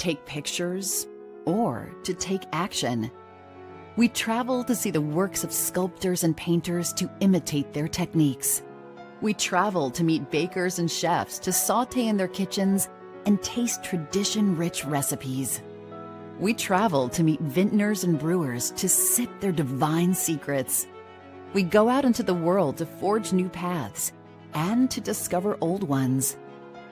take pictures or to take action. We travel to see the works of sculptors and painters to imitate their techniques. We travel to meet bakers and chefs to saute in their kitchens and taste tradition-rich recipes. We travel to meet vintners and brewers to sip their divine secrets. We go out into the world to forge new paths and to discover old ones.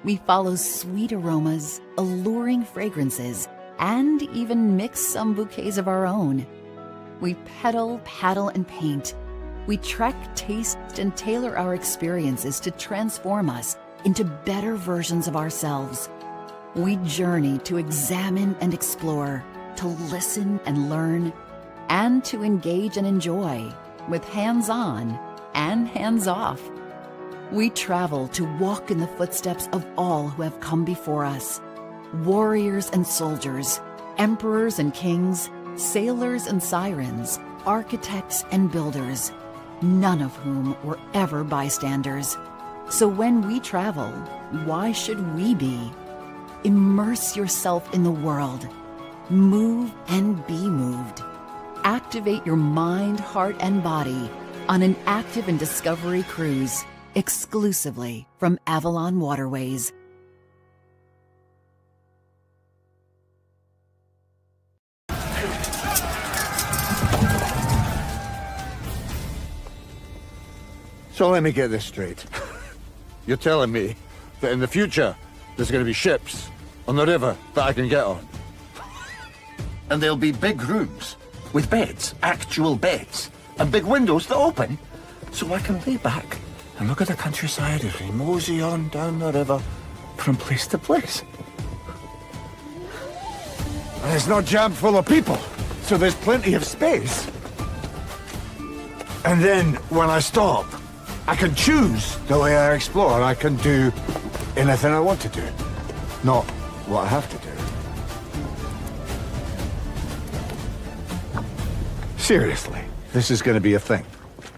We follow sweet aromas, alluring fragrances, and even mix some bouquets of our own. We pedal, paddle, and paint. We trek, taste, and tailor our experiences to transform us into better versions of ourselves. We journey to examine and explore, to listen and learn, and to engage and enjoy with hands-on and hands-off. We travel to walk in the footsteps of all who have come before us, warriors and soldiers, emperors and kings, sailors and sirens, architects and builders, none of whom were ever bystanders. So when we travel, why should we be? Immerse yourself in the world. Move and be moved. Activate your mind, heart, and body on an active and discovery cruise exclusively from Avalon Waterways. So let me get this straight. You're telling me that in the future, there's going to be ships on the river that I can get on? And there'll be big rooms with beds, actual beds, and big windows that open, so I can lay back and look at the countryside as we mosey on down the river from place to place. And it's not jammed full of people, so there's plenty of space. And then when I stop, I can choose the way I explore. I can do anything I want to do, not what I have to do. Seriously, this is going to be a thing.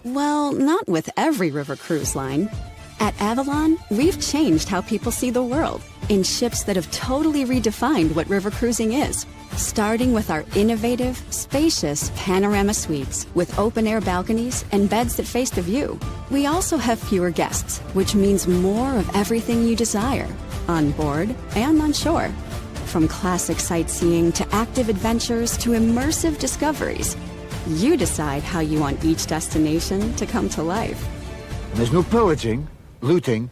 Well, not with every river cruise line. At Avalon, we've changed how people see the world in ships that have totally redefined what river cruising is. Starting with our innovative, spacious Panorama suites with open-air balconies and beds that face the view. We also have fewer guests, which means more of everything you desire, on board and on shore. From classic sightseeing to active adventures to immersive discoveries. You decide how you want each destination to come to life. And there's no pillaging, looting,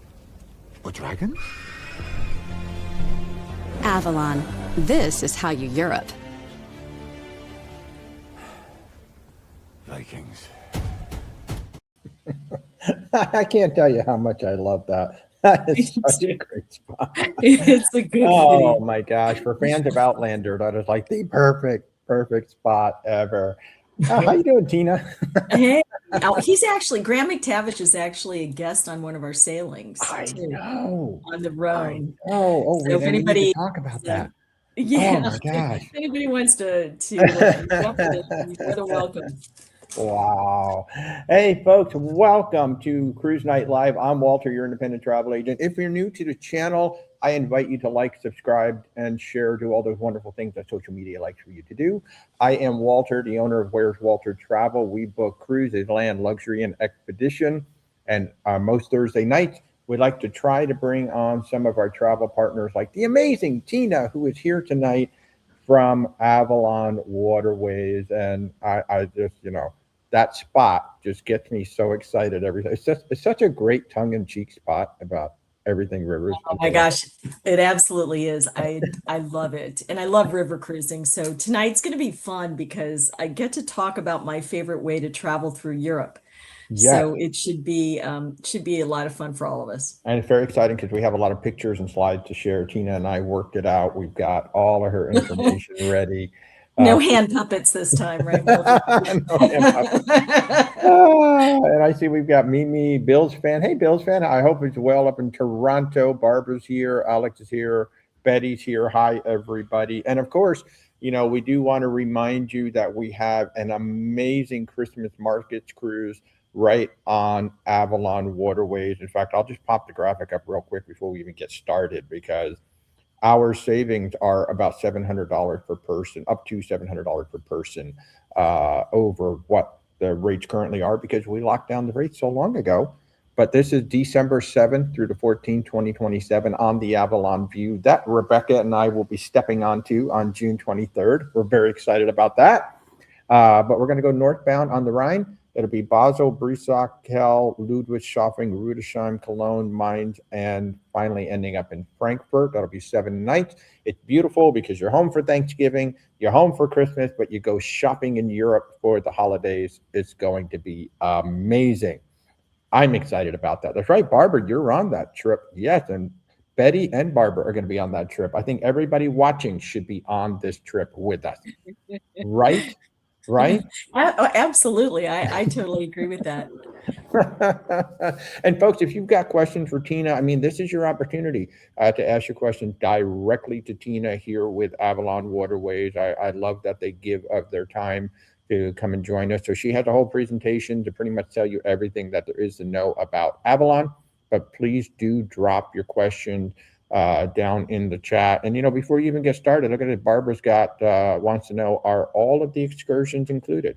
or dragons? Avalon. This is how you Europe. Vikings. I can't tell you how much I love that. That is such a great spot. It's a good Oh city. my gosh. For fans of Outlander, that is like the perfect spot ever. How you doing, Tina? Hey, he's actually, Graham McTavish is actually a guest on one of our sailings I too, know. on the road. Oh, So if we need to anybody, talk about that. yeah, Oh my gosh. if anybody wants to jump in, you're more than welcome. Wow. Hey, folks, welcome to Cruise Night Live. I'm Walter, your independent travel agent. If you're new to the channel, I invite you to like, subscribe, and share, do all those wonderful things that social media likes for you to do. I am Walter, the owner of Where's Walter Travel. We book cruises, land, luxury, and expedition. And most Thursday nights, we like to try to bring on some of our travel partners like the amazing Tina, who is here tonight from Avalon Waterways. And I just, that spot just gets me so excited every time. It's such a great tongue-in-cheek spot about everything rivers. Oh my gosh, it absolutely is. I love it. And I love river cruising. So tonight's going to be fun because I get to talk about my favorite way to travel through Europe. Yes. So it should be a lot of fun for all of us. And it's very exciting because we have a lot of pictures and slides to share. Tina and I worked it out. We've got all of her information ready. No hand puppets this time, right? No hand puppets. And I see we've got Mimi, Bills fan. Hey, Bills fan. I hope it's well up in Toronto. Barbara's here. Alex is here. Betty's here. Hi, everybody. And of course, we do want to remind you that we have an amazing Christmas markets cruise right on Avalon Waterways. In fact, I'll just pop the graphic up real quick before we even get started because our savings are about $700 per person, up to $700 per person, over what the rates currently are, because we locked down the rates so long ago. But this is December 7th through the 14th, 2027 on the Avalon View that Rebecca and I will be stepping onto on June 23rd. We're very excited about that. But we're going to go northbound on the Rhine. It'll be Basel, Brisach, Kell, Ludwigshafen, Rudesheim, Cologne, Mainz, and finally ending up in Frankfurt. That'll be 7 nights. It's beautiful because you're home for Thanksgiving, you're home for Christmas, but you go shopping in Europe for the holidays. It's going to be amazing. I'm excited about that. That's right, Barbara, you're on that trip. Yes, and Betty and Barbara are going to be on that trip. I think everybody watching should be on this trip with us. Right? Right? Absolutely. I totally agree with that. And folks, if you've got questions for Tina, I mean, this is your opportunity to ask your questions directly to Tina here with Avalon Waterways. I love that they give of their time to come and join us. So she has a whole presentation to pretty much tell you everything that there is to know about Avalon. But please do drop your question down in the chat. And, you know, before you even get started, look at it. Barbara's got, wants to know, are all of the excursions included?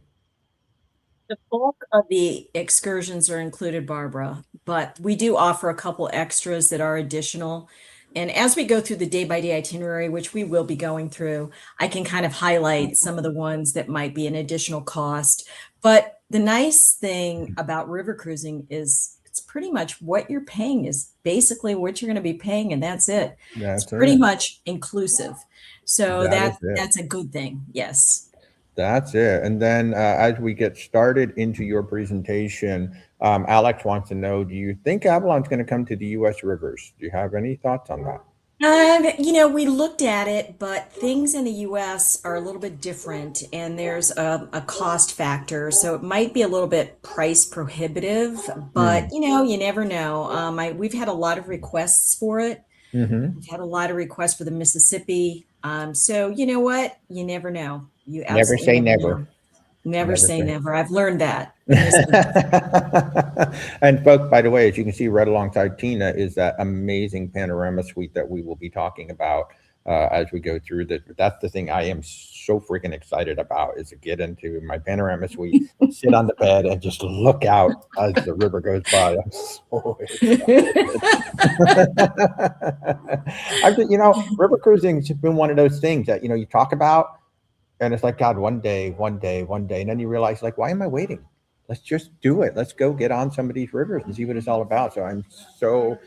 The bulk of the excursions are included, Barbara, but we do offer a couple extras that are additional. And as we go through the day-by-day itinerary, which we will be going through, I can kind of highlight some of the ones that might be an additional cost. But the nice thing about river cruising is it's pretty much what you're paying is basically what you're going to be paying, and that's it. It's pretty much inclusive. So that's a good thing. Yes. That's it. And then as we get started into your presentation, Alex wants to know, do you think Avalon's going to come to the U.S. rivers? Do you have any thoughts on that? You know, we looked at it, but things in the U.S. are a little bit different, and there's a cost factor. So it might be a little bit price prohibitive, but, you know, you never know. We've had a lot of requests for it. We've had a lot of requests for the Mississippi. So you know what? You never know. You never say never. Never say never. I've learned that. And folks, by the way, as you can see right alongside Tina is that amazing panorama suite that we will be talking about as we go through this. That's the thing I am so freaking excited about, is to get into my panorama suite, sit on the bed and just look out as the river goes by. I'm so excited. You know, river cruising has been one of those things that, you know, you talk about, and it's like, God, one day. And then you realize, like, why am I waiting? Let's just do it. Let's go get on some of these rivers and see what it's all about. So I'm so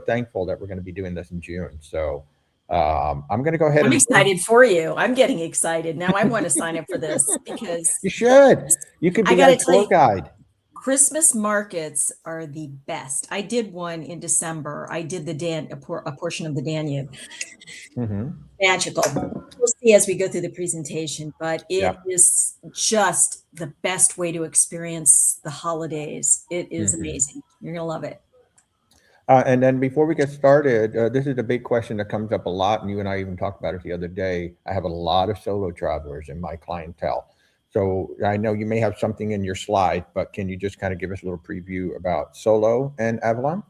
thankful that we're going to be doing this in June. So I'm going to go ahead. I'm excited for you. I'm getting excited. Now I want to sign up for this because you should. You could be a tour guide. Christmas markets are the best. I did one in December. I did a portion of the Danube. Magical. We'll see as we go through the presentation, but it is just the best way to experience the holidays. It is amazing. You're going to love it. And then before we get started, this is a big question that comes up a lot, and you and I even talked about it the other day. I have a lot of solo travelers in my clientele. So I know you may have something in your slide, but can you just kind of give us a little preview about solo and Avalon?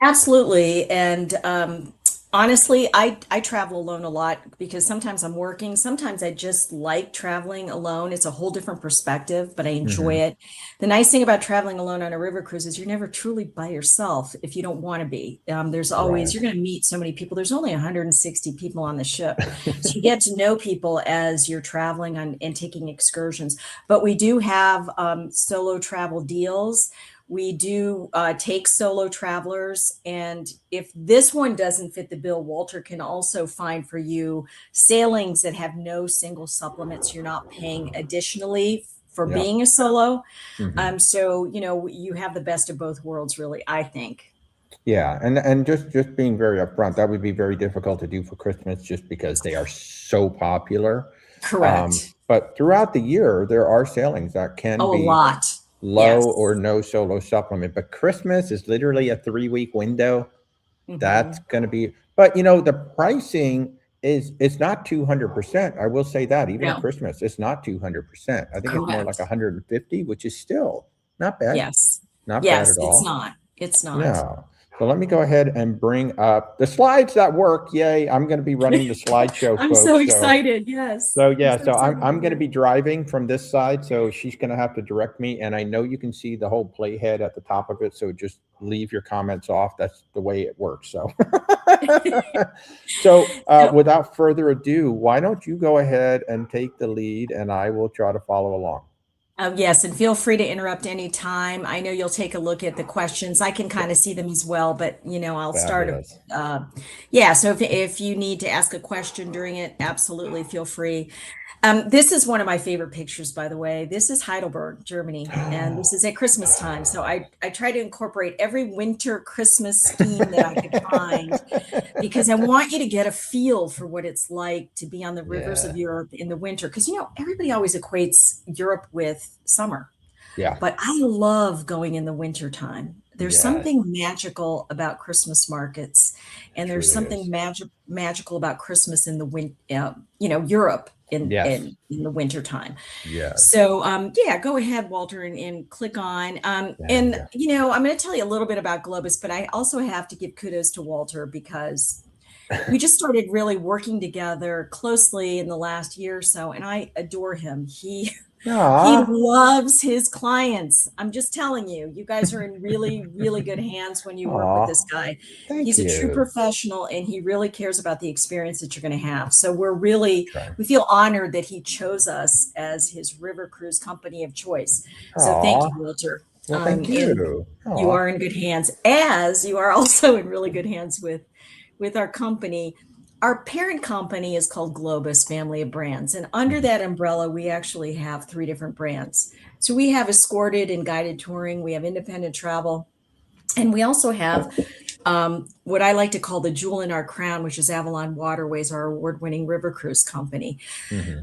Absolutely. And honestly, I travel alone a lot because sometimes I'm working. Sometimes I just like traveling alone. It's a whole different perspective, but I enjoy it. The nice thing about traveling alone on a river cruise is you're never truly by yourself if you don't want to be. There's always, you're going to meet so many people. There's only 160 people on the ship. So you get to know people as you're traveling and taking excursions. But we do have solo travel deals. We do take solo travelers, and if this one doesn't fit the bill, Walter can also find for you sailings that have no single supplements. You're not paying additionally for being a solo. So, you know, you have the best of both worlds, really, I think. Yeah, and just being very upfront, that would be very difficult to do for Christmas just because they are so popular. Correct. But throughout the year, there are sailings that can be a lot. Low or no solo supplement, but Christmas is literally a 3-week window. That's going to be, but you know, the pricing it's not 200%. I will say that even at Christmas, it's not 200%. I think it's more like 150, which is still not bad. Yes. Not bad at all. It's not. It's not. No. So let me go ahead and bring up the slides that work. Yay. I'm going to be running the slideshow, I'm folks. so excited. Yes. So yeah, I'm so excited I'm going to hear. be driving from this side, so she's going to have to direct me. And I know you can see the whole playhead at the top of it, so just leave your comments off. That's the way it works. So, without further ado, why don't you go ahead and take the lead, and I will try to follow along. Yes, and feel free to interrupt anytime. I know you'll take a look at the questions. I can kind of see them as well, but I'll start. Yeah, so if you need to ask a question during it, absolutely feel free. This is one of my favorite pictures, by the way. This is Heidelberg, Germany, and this is at Christmas time. So I try to incorporate every winter Christmas scheme that I could find because I want you to get a feel for what it's like to be on the rivers of Europe in the winter. Because, everybody always equates Europe with summer. Yeah. But I love going in the winter time. There's something magical about Christmas markets, and there's something magical about Christmas in the Europe in the winter time. Yeah. So go ahead, Walter, and click on. I'm going to tell you a little bit about Globus, but I also have to give kudos to Walter because we just started really working together closely in the last year or so, and I adore him. He loves his clients. I'm just telling you, you guys are in really, really good hands when you work with this guy. He's a true professional, and he really cares about the experience that you're going to have. So we feel honored that he chose us as his river cruise company of choice. So thank you, Walter. Well, thank you. You are in good hands, as you are also in really good hands with our company. Our parent company is called Globus Family of Brands. And under that umbrella, we actually have 3 different brands. So we have escorted and guided touring. We have independent travel. And we also have what I like to call the jewel in our crown, which is Avalon Waterways, our award-winning river cruise company.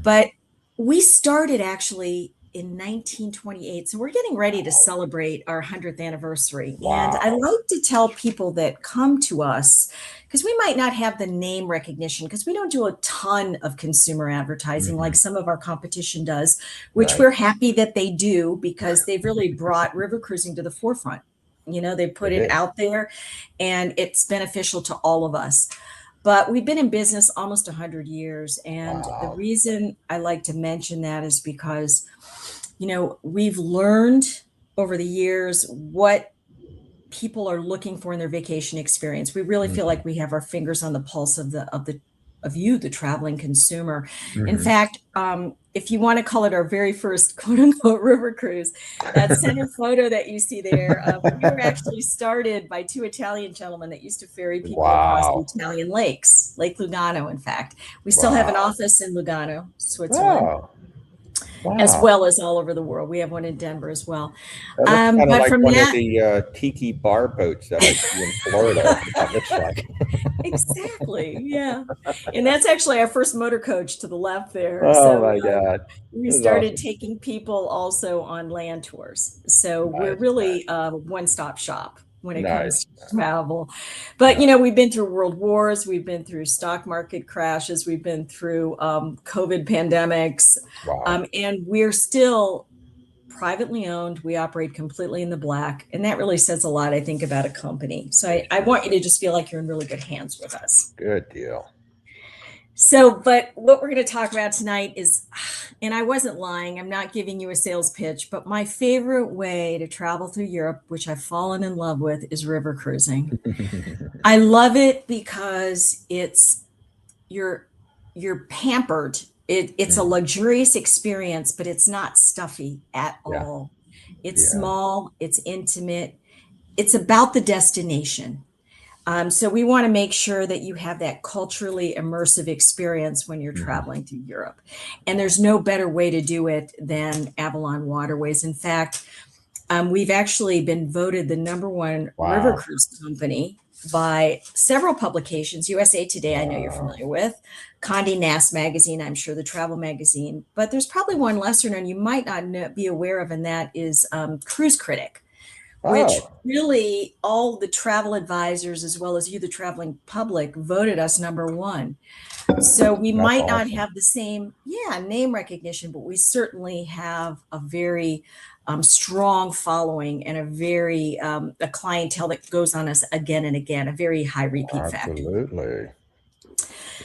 But we started actually in 1928. So we're getting ready to celebrate our 100th anniversary. And I like to tell people that come to us, because we might not have the name recognition, because we don't do a ton of consumer advertising like some of our competition does, which we're happy that they do, because they've really brought river cruising to the forefront. They put it out there, and it's beneficial to all of us. But we've been in business almost 100 years. And the reason I like to mention that is because, we've learned over the years what people are looking for in their vacation experience. We really feel like we have our fingers on the pulse of you, the traveling consumer. In fact, if you want to call it our very first quote unquote river cruise, that center photo that you see there, we were actually started by 2 Italian gentlemen that used to ferry people across the Italian lakes, Lake Lugano. In fact, we still have an office in Lugano, Switzerland. As well as all over the world. We have one in Denver as well. That looks like one of the tiki bar boats that I see in Florida. That looks like. Exactly. Yeah. And that's actually our first motor coach to the left there. Oh, my God. We started taking people also on land tours. So we're really a one-stop shop when it comes to travel. But, we've been through world wars. We've been through stock market crashes. We've been through COVID pandemics. And we're still privately owned. We operate completely in the black. And that really says a lot, I think, about a company. So I want you to just feel like you're in really good hands with us. Good deal. So, but what we're going to talk about tonight is, and I wasn't lying, I'm not giving you a sales pitch, but my favorite way to travel through Europe, which I've fallen in love with, is river cruising. I love it because you're pampered. It's a luxurious experience, but it's not stuffy at all. It's small, it's intimate. It's about the destination. So we want to make sure that you have that culturally immersive experience when you're traveling through Europe. And there's no better way to do it than Avalon Waterways. In fact, we've actually been voted the #1 river cruise company by several publications. USA Today, I know you're familiar with. Condé Nast Magazine, I'm sure, the travel magazine. But there's probably one lesser known you might not be aware of, and that is Cruise Critic, which Oh, really all the travel advisors, as well as you, the traveling public, voted us #1. So we that's might not awesome. have the same, name recognition, but we certainly have a very strong following and a clientele that goes on us again and again, a very high repeat factor. Absolutely.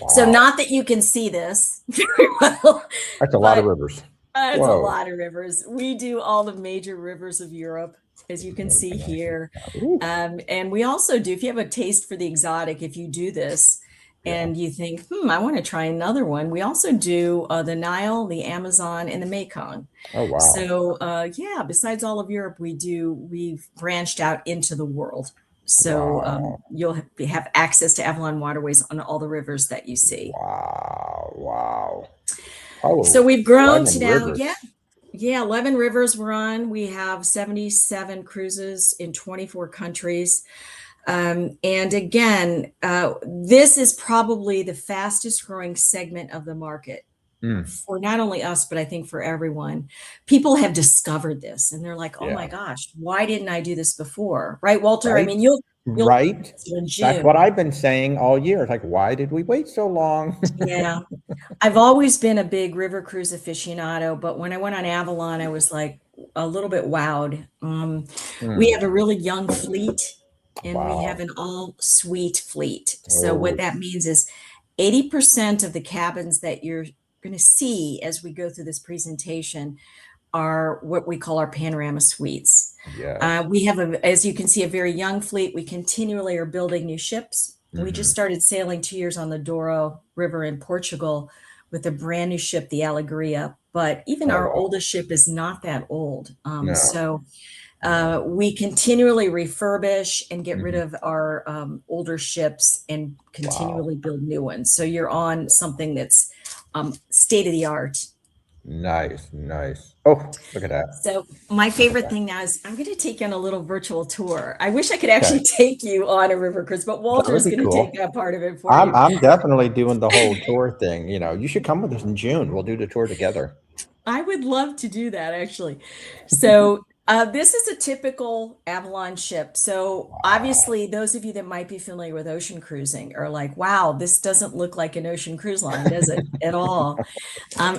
So Wow. not that you can see this very well, That's a lot of but rivers. it's a Whoa. lot of rivers. We do all the major rivers of Europe, as you can see here. Ooh, And we also do, if you have a taste for the exotic, if you do this yeah. and you think, I want to try another one, we also do the Nile, the Amazon, and the Mekong. Oh, wow. So, besides all of Europe, we've branched out into the world. So Wow. you'll have access to Avalon Waterways on all the rivers that you see. Wow. Wow. Oh, So we've grown to 11 now, rivers. 11 rivers we're on. We have 77 cruises in 24 countries. And again, this is probably the fastest growing segment of the market Mm, for not only us, but I think for everyone. People have discovered this and they're like, oh my yeah. gosh, why didn't I do this before? Right, Walter? I Right? mean, you'll Right. in That's what June. I've been saying all year. It's like, why did we wait so long? Yeah. I've always been a big river cruise aficionado, but when I went on Avalon, I was like a little bit wowed. We Mm, have a really young fleet and we wow. have an all suite fleet. So what Oh, that means is 80% of the cabins that you're going to see as we go through this presentation are what we call our panorama suites. yes. We have, as you can see, a very young fleet. We continually are building new ships. We just Hmm. started sailing 2 years on the Douro River in Portugal with a brand new ship, the Alegria. But even Oh, our wow. oldest ship is not that old. No. So No. we continually refurbish and get rid Mhm. of our older ships and Wow. continually build new ones. So you're on something that's state of the art. Nice. Nice. Oh, look at that. So my Look at favorite that. thing now is I'm going to take you on a little virtual tour. I wish I could Okay. actually take you on a river cruise, but That Walter would is be going to take cool. that part of it for I'm you. I'm definitely doing the whole tour thing. You know, you should come with us in June. We'll do the tour together. I would love to do that actually. So this is a typical Avalon ship. So Wow. obviously, those of you that might be familiar with ocean cruising are like, wow, this doesn't look like an ocean cruise line, does it at all?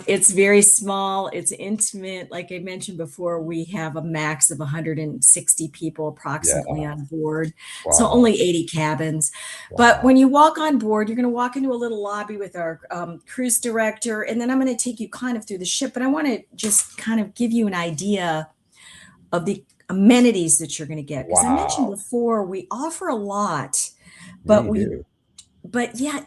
It's very small. It's intimate. Like I mentioned before, we have a max of 160 people approximately Yeah. on board. So Wow. only 80 cabins. But Wow. when you walk on board, you're going to walk into a little lobby with our cruise director. And then I'm going to take you kind of through the ship. But I want to just kind of give you an idea of the amenities that you're going to get. Because I mentioned Wow. before, we offer a lot, Yeah, but you do.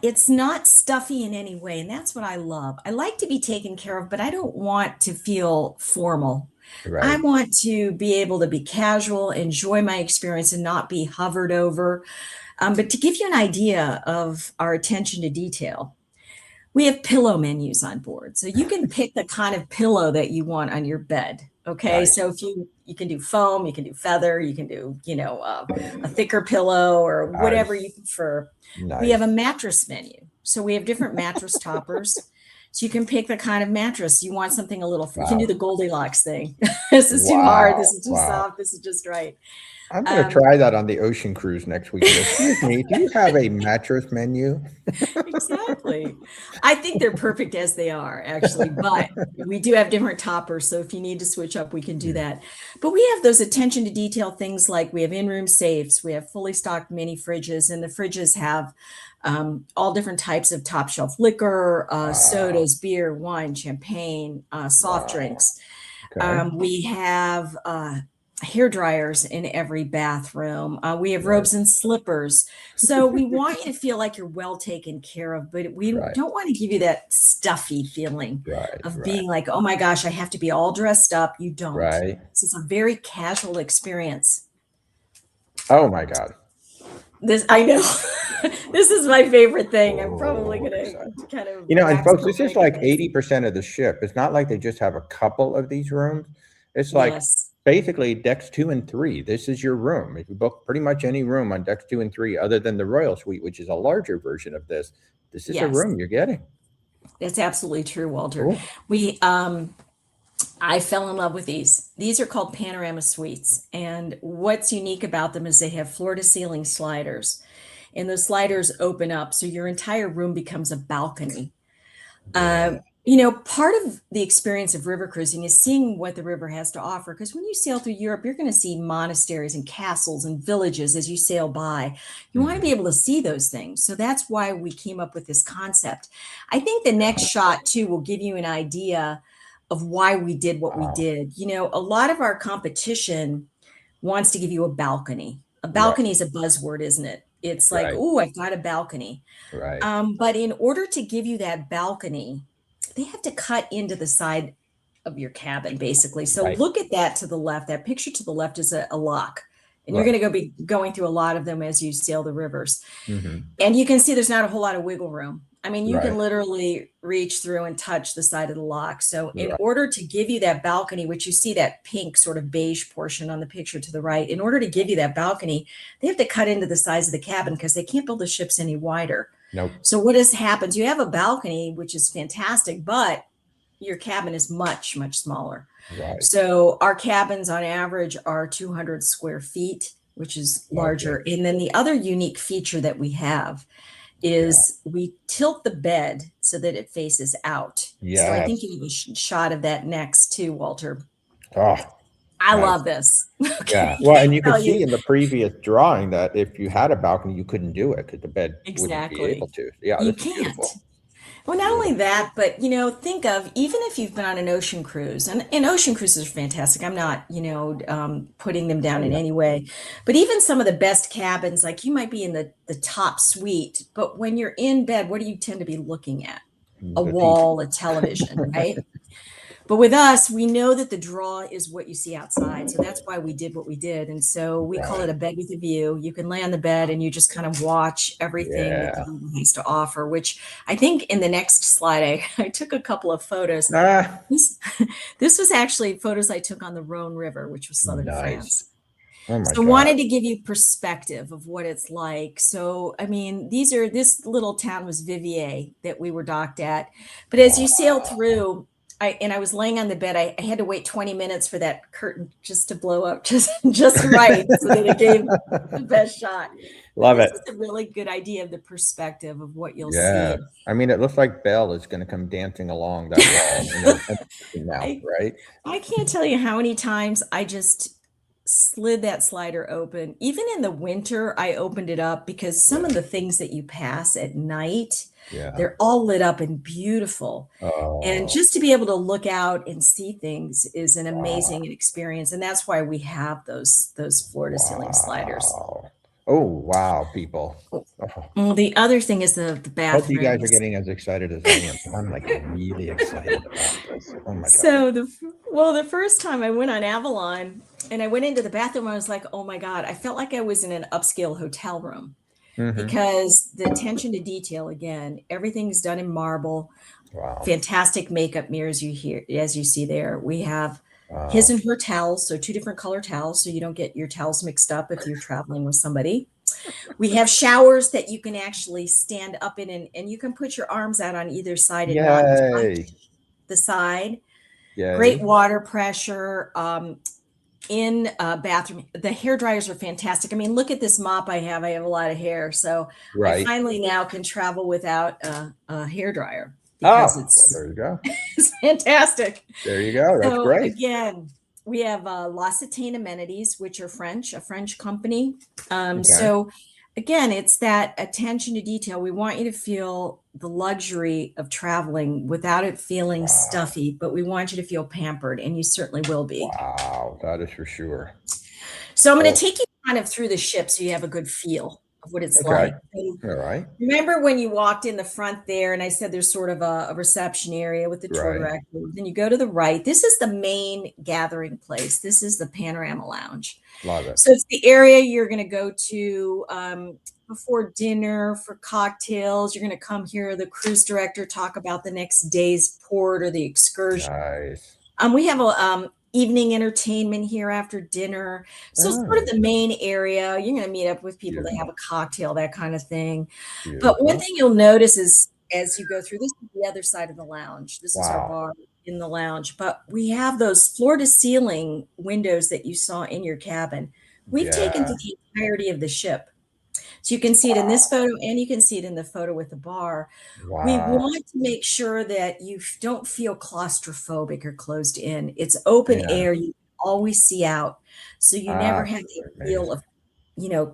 it's not stuffy in any way. And that's what I love. I like to be taken care of, but I don't want to feel formal. I Right. want to be able to be casual, enjoy my experience, and not be hovered over. But to give you an idea of our attention to detail, we have pillow menus on board. So you can pick the kind of pillow that you want on your bed. Okay. Nice. So if you can do foam, you can do feather, you can do, a thicker pillow or whatever you Nice. prefer. We have a Nice. mattress menu. So we have different mattress toppers. So you can pick the kind of mattress you want, something a little, you can do Wow. the Goldilocks thing. This is too hard. This Wow. is too Wow. soft. This is just right. I'm gonna Um, try that on the ocean cruise next week. Go, excuse me, do you have a mattress menu? Exactly. I think they're perfect as they are, actually, but we do have different toppers. So if you need to switch up, we can do Mm, that. But we have those attention to detail things like we have in-room safes, we have fully stocked mini fridges, and the fridges have all different types of top shelf liquor, wow. sodas, beer, wine, champagne, soft Wow. drinks. Okay. We have hair dryers in every bathroom. We have Right. robes and slippers. So we want you to feel like you're well taken care of, but we Right. don't want to give you that stuffy feeling Right. of Right. being like, oh my gosh, I have to be all dressed up. You don't. Right. This is a very casual experience. Oh my God. This, I know, this is my favorite thing. I'm probably Oh, going exciting. to kind of You know, and wax folks, this is like poetic. 80% of the ship. It's not like they just have a couple of these rooms. It's like Yes. basically decks 2 and 3. This is your room. If you book pretty much any room on decks 2 and 3, other than the Royal Suite, which is a larger version of this is a Yes. room you're getting. That's absolutely true, Walter. Cool. We I fell in love with these. These are called Panorama Suites. And what's unique about them is they have floor to ceiling sliders. And those sliders open up, so your entire room becomes a balcony. Part of the experience of river cruising is seeing what the river has to offer. Because when you sail through Europe, you're going to see monasteries and castles and villages as you sail by. You want to be able to see those things. So that's why we came up with this concept. I think the next shot, too, will give you an idea of why we did what we did. A lot of our competition wants to give you a balcony. A balcony is a buzzword, isn't it? It's like, oh, I've got a balcony. Right. But in order to give you that balcony, they have to cut into the side of your cabin, basically. So look at that to the left. That picture to the left is a lock. And you're going to be going through a lot of them as you sail the rivers. And you can see there's not a whole lot of wiggle room. I mean, you can literally reach through and touch the side of the lock. So in order to give you that balcony, which you see that pink sort of beige portion on the picture to the right, in order to give you that balcony, they have to cut into the size of the cabin because they can't build the ships any wider. Nope. So what happens? You have a balcony, which is fantastic, but your cabin is much, much smaller. Right. So our cabins on average are 200 square feet, which is larger. And then the other unique feature that we have is we tilt the bed so that it faces out. So I think you have a shot of that next too, Walter. Oh, I love this. Yeah. Well, and you can see in the previous drawing that if you had a balcony, you couldn't do it because the bed wouldn't be able to. Yeah, you can't. Beautiful. Well, not only that, but, think of, even if you've been on an ocean cruise, and ocean cruises are fantastic. I'm not, putting them down in any way, but even some of the best cabins, like you might be in the top suite, but when you're in bed, what do you tend to be looking at? A wall, a television, right? But with us, we know that the draw is what you see outside. So that's why we did what we did. And so we call it a bed with a view. You can lay on the bed and you just kind of watch everything that the room has to offer, which I think in the next slide, I took a couple of photos. This was actually photos I took on the Rhone River, which was southern France. Oh my so God. Wanted to give you perspective of what it's like. So, I mean, this little town was Viviers that we were docked at. But as you sail through, I was laying on the bed. I had to wait 20 minutes for that curtain just to blow up just right so that it gave the best shot. Love it. It's a really good idea of the perspective of what you'll see. I mean, it looks like Belle is going to come dancing along that wall right? I can't tell you how many times I just slid that slider open. Even in the winter, I opened it up because some of the things that you pass at night, they're all lit up and beautiful. And just to be able to look out and see things is an amazing experience. And that's why we have those floor to ceiling sliders. Oh, wow, people. Well, the other thing is the bathroom. Hope you guys are getting as excited as I am. I'm like really excited about this. Oh my God. So the first time I went on Avalon and I went into the bathroom, I was like, oh my God, I felt like I was in an upscale hotel room. Because the attention to detail, again, everything's done in marble. Wow. Fantastic makeup mirrors as you see there. We have his and her towels, so 2 different color towels, so you don't get your towels mixed up if you're traveling with somebody. We have showers that you can actually stand up in, and you can put your arms out on either side and not touch the side. Great water pressure. In a bathroom, the hair dryers are fantastic. I mean, look at this mop I have. I have a lot of hair, so I finally now can travel without a hair dryer because there you go. It's fantastic. There you go. That's great. Again, we have L'Occitane Amenities, which are a French company. So again, it's that attention to detail. We want you to feel the luxury of traveling without it feeling stuffy, but we want you to feel pampered, and you certainly will be. Wow, that is for sure. So I'm going to take you kind of through the ship so you have a good feel of what it's like. All right. Remember when you walked in the front there and I said there's sort of a reception area with the tour director. Then you go to the right. This is the main gathering place. This is the Panorama Lounge. Love it. So it's the area you're going to go to before dinner for cocktails. You're going to come hear the cruise director talk about the next day's port or the excursion. Nice. We have a evening entertainment here after dinner. So it's sort of the main area. You're going to meet up with people that have a cocktail, that kind of thing. But one thing you'll notice is as you go through, this is the other side of the lounge. This is our bar. in the lounge, but we have those floor to ceiling windows that you saw in your cabin. We've taken to Yeah. the entirety of the ship. So you can see it in this photo and you can see it in the photo with the bar. We Wow. want to make sure that you don't feel claustrophobic or closed in. It's open Yeah. air. You always see out. So you never have that feel of,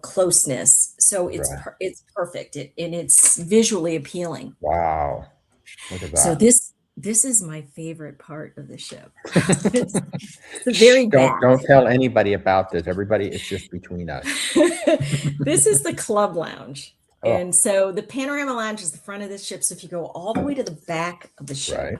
closeness. So Right. it's perfect. And it's visually appealing. Wow. Look at So that. this is my favorite part of the ship. It's the very back. Don't tell anybody about this. Everybody, it's just between us. This is the club lounge. Oh. And so the Panorama Lounge is the front of the ship. So if you go all the way to the back of the ship,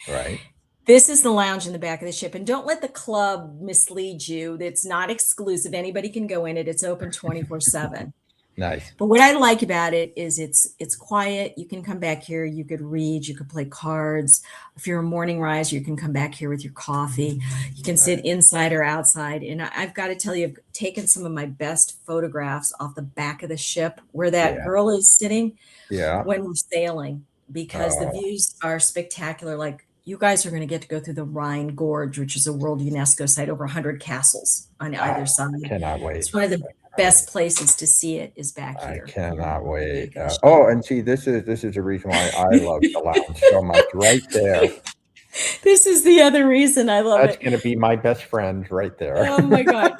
Right. this is the lounge in the back of the ship. And don't let the club mislead you. It's not exclusive. Anybody can go in it. It's open 24/7. Nice. But what I like about it is it's quiet. You can come back here. You could read. You could play cards. If you're a morning riser, you can come back here with your coffee. You can sit inside or outside. And I've got to tell you, I've taken some of my best photographs off the back of the ship where that girl is sitting when we're sailing, because the views are spectacular. Like, you guys are going to get to go through the Rhine Gorge, which is a World UNESCO site, over 100 castles on either side. Cannot wait. It's one of the best places to see it is back here. I cannot wait. And see, this is the reason why I love the lounge so much. Right there. This is the other reason I love it. That's going to be my best friend right there. Oh my God.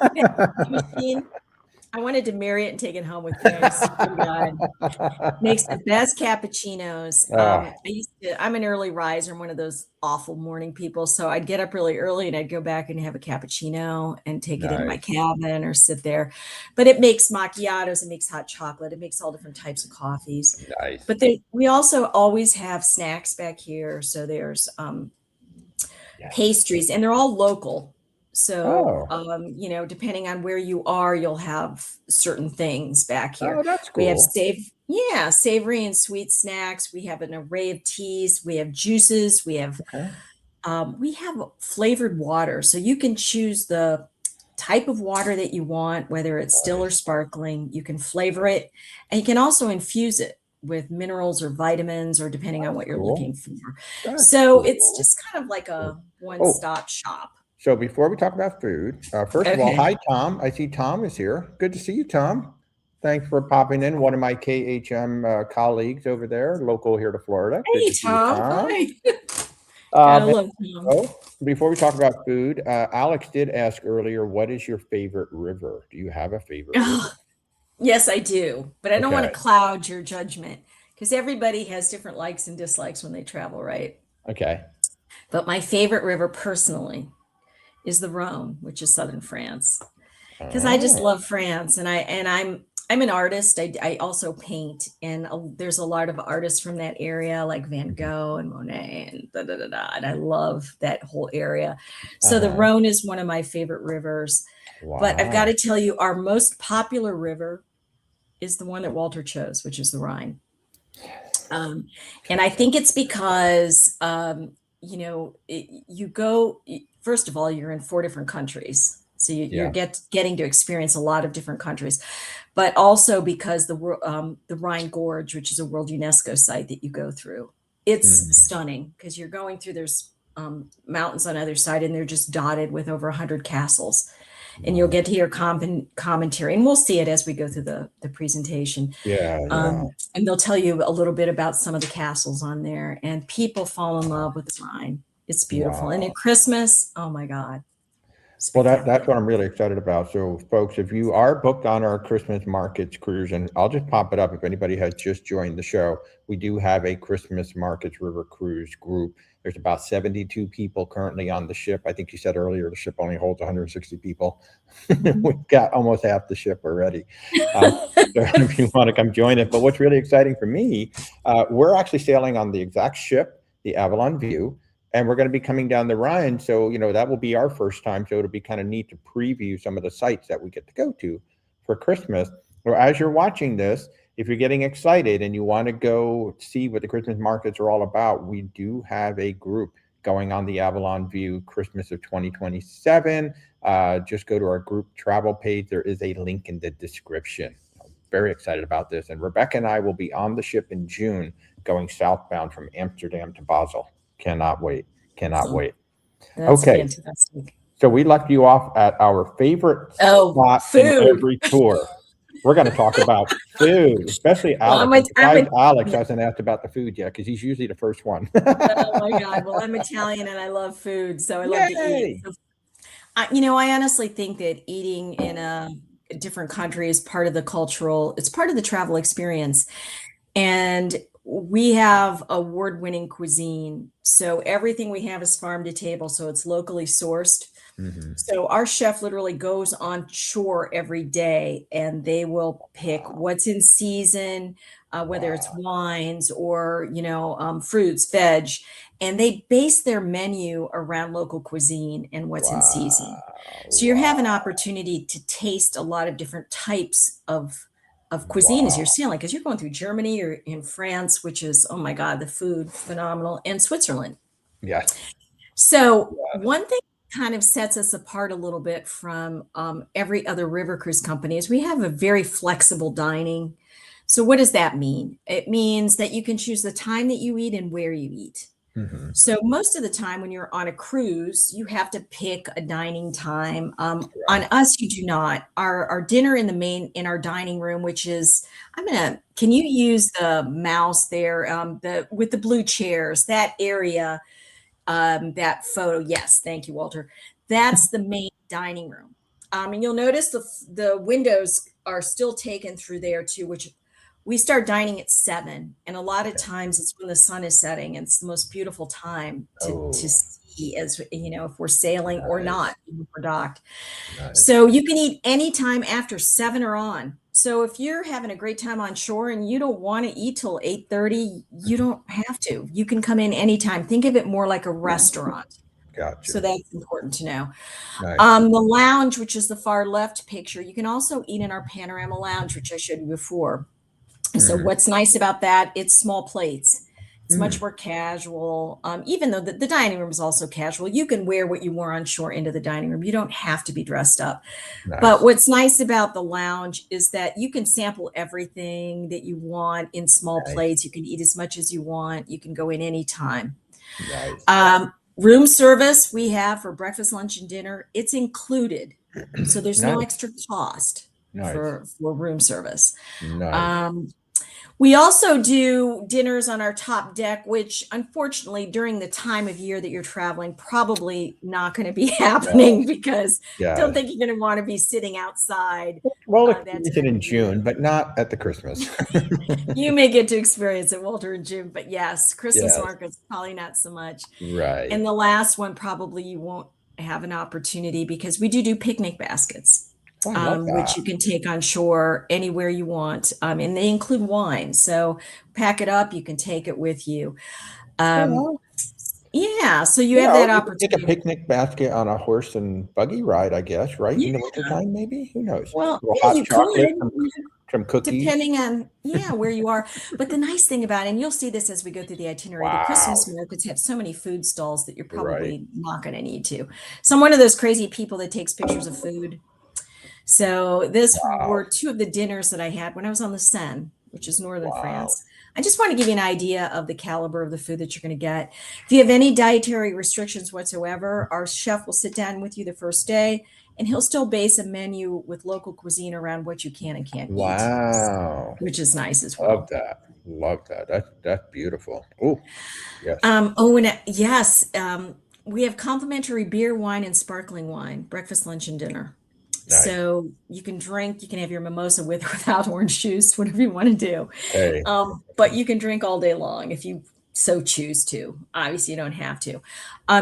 I wanted to marry it and take it home with me. Makes the best cappuccinos. I'm an early riser. I'm one of those awful morning people. So I'd get up really early and I'd go back and have a cappuccino and take it in my cabin or sit there. But it makes macchiatos, it makes hot chocolate, it makes all different types of coffees. Nice. But we also always have snacks back here. So there's pastries, and they're all local. So, depending on where you are, you'll have certain things back here. Oh, that's cool. We have savory and sweet snacks. We have an array of teas. We have juices. We have flavored water. So you can choose the type of water that you want, whether it's still or sparkling. You can flavor it, and you can also infuse it with minerals or vitamins, or depending on what you're looking for. It's just kind of like a one-stop shop. So before we talk about food, first of all, hi, Tom. I see Tom is here. Good to see you, Tom. Thanks for popping in. One of my KHM colleagues over there, local here to Florida. Hey, Tom. Hi. Before we talk about food, Alex did ask earlier, what is your favorite river? Do you have a favorite river? Yes, I do. But I don't want to cloud your judgment, because everybody has different likes and dislikes when they travel, right? Okay. But my favorite river personally is the Rhone, which is southern France, because I just love France, and I'm an artist. I also paint, and there's a lot of artists from that area, like Van Gogh and Monet and and I love that whole area. So the Rhone is one of my favorite rivers. Wow. But I've got to tell you, our most popular river is the one that Walter chose, which is the Rhine. And I think it's because you go. First of all, you're in 4 different countries. So you're getting to experience a lot of different countries, but also because the Rhine Gorge, which is a World UNESCO site that you go through, it's stunning, because you're going through, there's mountains on either side, and they're just dotted with over 100 castles. And you'll get to hear commentary, and we'll see it as we go through the presentation. And they'll tell you a little bit about some of the castles on there, and people fall in love with the Rhine. It's beautiful. And at Christmas, oh my God. Well, that's what I'm really excited about. So folks, if you are booked on our Christmas markets cruise, and I'll just pop it up if anybody has just joined the show, we do have a Christmas markets river cruise group. There's about 72 people currently on the ship. I think you said earlier the ship only holds 160 people. We've got almost half the ship already. So if you want to come join it. But what's really exciting for me, we're actually sailing on the exact ship, the Avalon View. And we're going to be coming down the Rhine. So, that will be our first time. So it'll be kind of neat to preview some of the sites that we get to go to for Christmas. Or as you're watching this, if you're getting excited and you want to go see what the Christmas markets are all about, we do have a group going on the Avalon View Christmas of 2027. Just go to our group travel page. There is a link in the description. I'm very excited about this. And Rebecca and I will be on the ship in June going southbound from Amsterdam to Basel. Cannot wait. Cannot wait. That's Okay. fantastic. So we left you off at our favorite Oh, spot food. in every tour. We're going to talk about food, especially Alex. Well, I'm surprised Alex hasn't asked about the food yet because he's usually the first one. Oh my God. Well, I'm Italian and I love food, so I love to eat. So, I honestly think that eating in a different country is part of it's part of the travel experience. And we have award-winning cuisine. So everything we have is farm to table, so it's locally sourced. Mhm. So our chef literally goes on shore every day and they will pick what's in season, whether it's wines or, fruits, veg, and they base their menu around local cuisine and what's in season. So you have an opportunity to taste a lot of different types of cuisine as you're sailing, because you're going through Germany or in France, which is, oh my God, the food phenomenal, and Switzerland. Yeah. So one thing kind of sets us apart a little bit from every other river cruise company is we have a very flexible dining. So what does that mean? It means that you can choose the time that you eat and where you eat. Mhm. So most of the time when you're on a cruise, you have to pick a dining time. On us, you do not. Our dinner in our dining room, which is, can you use the mouse there, with the blue chairs, that area, that photo? Yes, thank you, Walter. That's the main dining room. And you'll notice the windows are still taken through there too, which we start dining at 7, and a lot of times it's when the sun is setting. And it's the most beautiful time to see, as if we're sailing or not, even if we're docked. So you can eat anytime after 7 or on. So if you're having a great time on shore and you don't want to eat till 8:30, you don't have to. You can come in anytime. Think of it more like a restaurant. Gotcha. So that's important to know. Nice. The lounge, which is the far left picture, you can also eat in our Panorama lounge, which I showed you before. And so what's nice about that, it's small plates. It's much more casual. Even though the dining room is also casual, you can wear what you wore on shore into the dining room. You don't have to be dressed up. Nice. But what's nice about the lounge is that you can sample everything that you want in small plates. You can eat as much as you want. You can go in anytime. Nice. Room service we have for breakfast, lunch, and dinner. It's included. So there's no extra cost for room service. Nice. We also do dinners on our top deck, which unfortunately during the time of year that you're traveling, probably not going to be happening because don't think you're going to want to be sitting outside. Well, it's in June, but not at the Christmas. You may get to experience it, Walter, in June, but yes, Christmas markets, probably not so much. Right. And the last one, probably you won't have an opportunity because we do picnic baskets. Which you can take on shore anywhere you want. And they include wine. So pack it up, you can take it with you. Yeah, so you have that opportunity. Take a picnic basket on a horse and buggy ride, I guess, right? In the wintertime, maybe? Who knows? Well, hot you chocolate, could. some cookies. Depending on, where you are. But the nice thing about it, and you'll see this as we go through the itinerary, the Christmas markets have so many food stalls that you're probably not going to need to. So I'm one of those crazy people that takes pictures of food. So this were 2 of the dinners that I had when I was on the Seine, which is northern France. I just want to give you an idea of the caliber of the food that you're going to get. If you have any dietary restrictions whatsoever, our chef will sit down with you the first day, and he'll still base a menu with local cuisine around what you can and can't eat. Which is nice as well. Love that. That's beautiful. Oh, yes. We have complimentary beer, wine, and sparkling wine, breakfast, lunch, and dinner. Nice. So you can drink, you can have your mimosa with or without orange juice, whatever you want to do. Hey. But you can drink all day long if you so choose to. Obviously, you don't have to.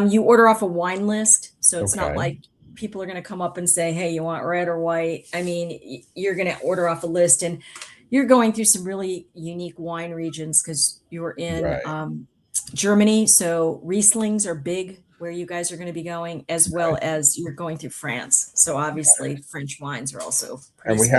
You order off a wine list. So it's not like people are going to come up and say, hey, you want red or white? I mean, you're going to order off a list, and you're going through some really unique wine regions because you're in Germany. So Rieslings are big where you guys are going to be going, as well as you're going through France. So obviously French wines are also pretty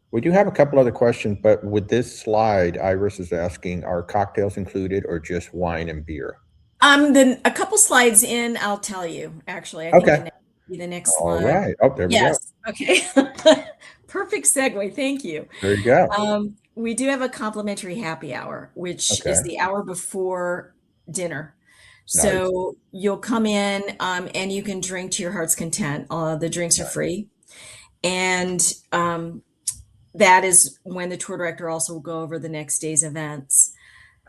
we do have a couple other questions, but with this slide, Iris is asking, are cocktails included or just wine and beer? Then a couple slides in, I'll tell you, actually. I think the next slide. All right. Oh, there we go. Okay. Perfect segue. Thank you. There you go. We do have a complimentary happy hour, which is the hour before dinner. So you'll come in and you can drink to your heart's content. The drinks are free. And that is when the tour director also will go over the next day's events.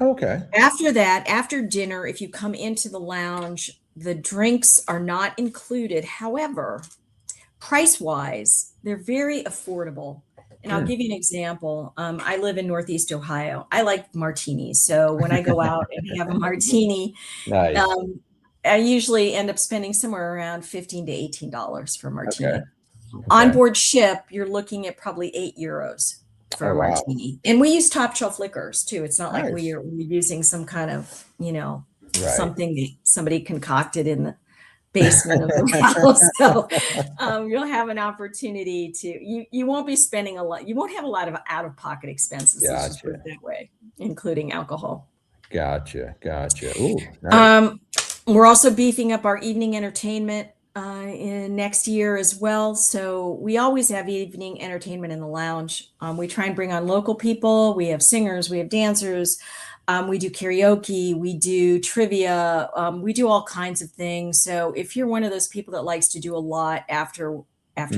Okay. After that, after dinner, if you come into the lounge, the drinks are not included. However, price-wise, they're very affordable. And I'll give you an example. I live in Northeast Ohio. I like martinis. So when I go out and have a martini, Nice. I usually end up spending somewhere around $15 to $18 for a martini. Okay. On board ship, you're looking at probably €8 for a martini. And we use top shelf liquors too. It's not like we're using some kind of, something that somebody concocted in the basement of the house. So you'll have an opportunity to, you won't be spending a lot. You won't have a lot of out-of-pocket expenses, let's just put it that way, including alcohol. Gotcha. Ooh, nice. We're also beefing up our evening entertainment in next year as well. So we always have evening entertainment in the lounge. We try and bring on local people. We have singers, we have dancers. We do karaoke, we do trivia, we do all kinds of things. So if you're one of those people that likes to do a lot after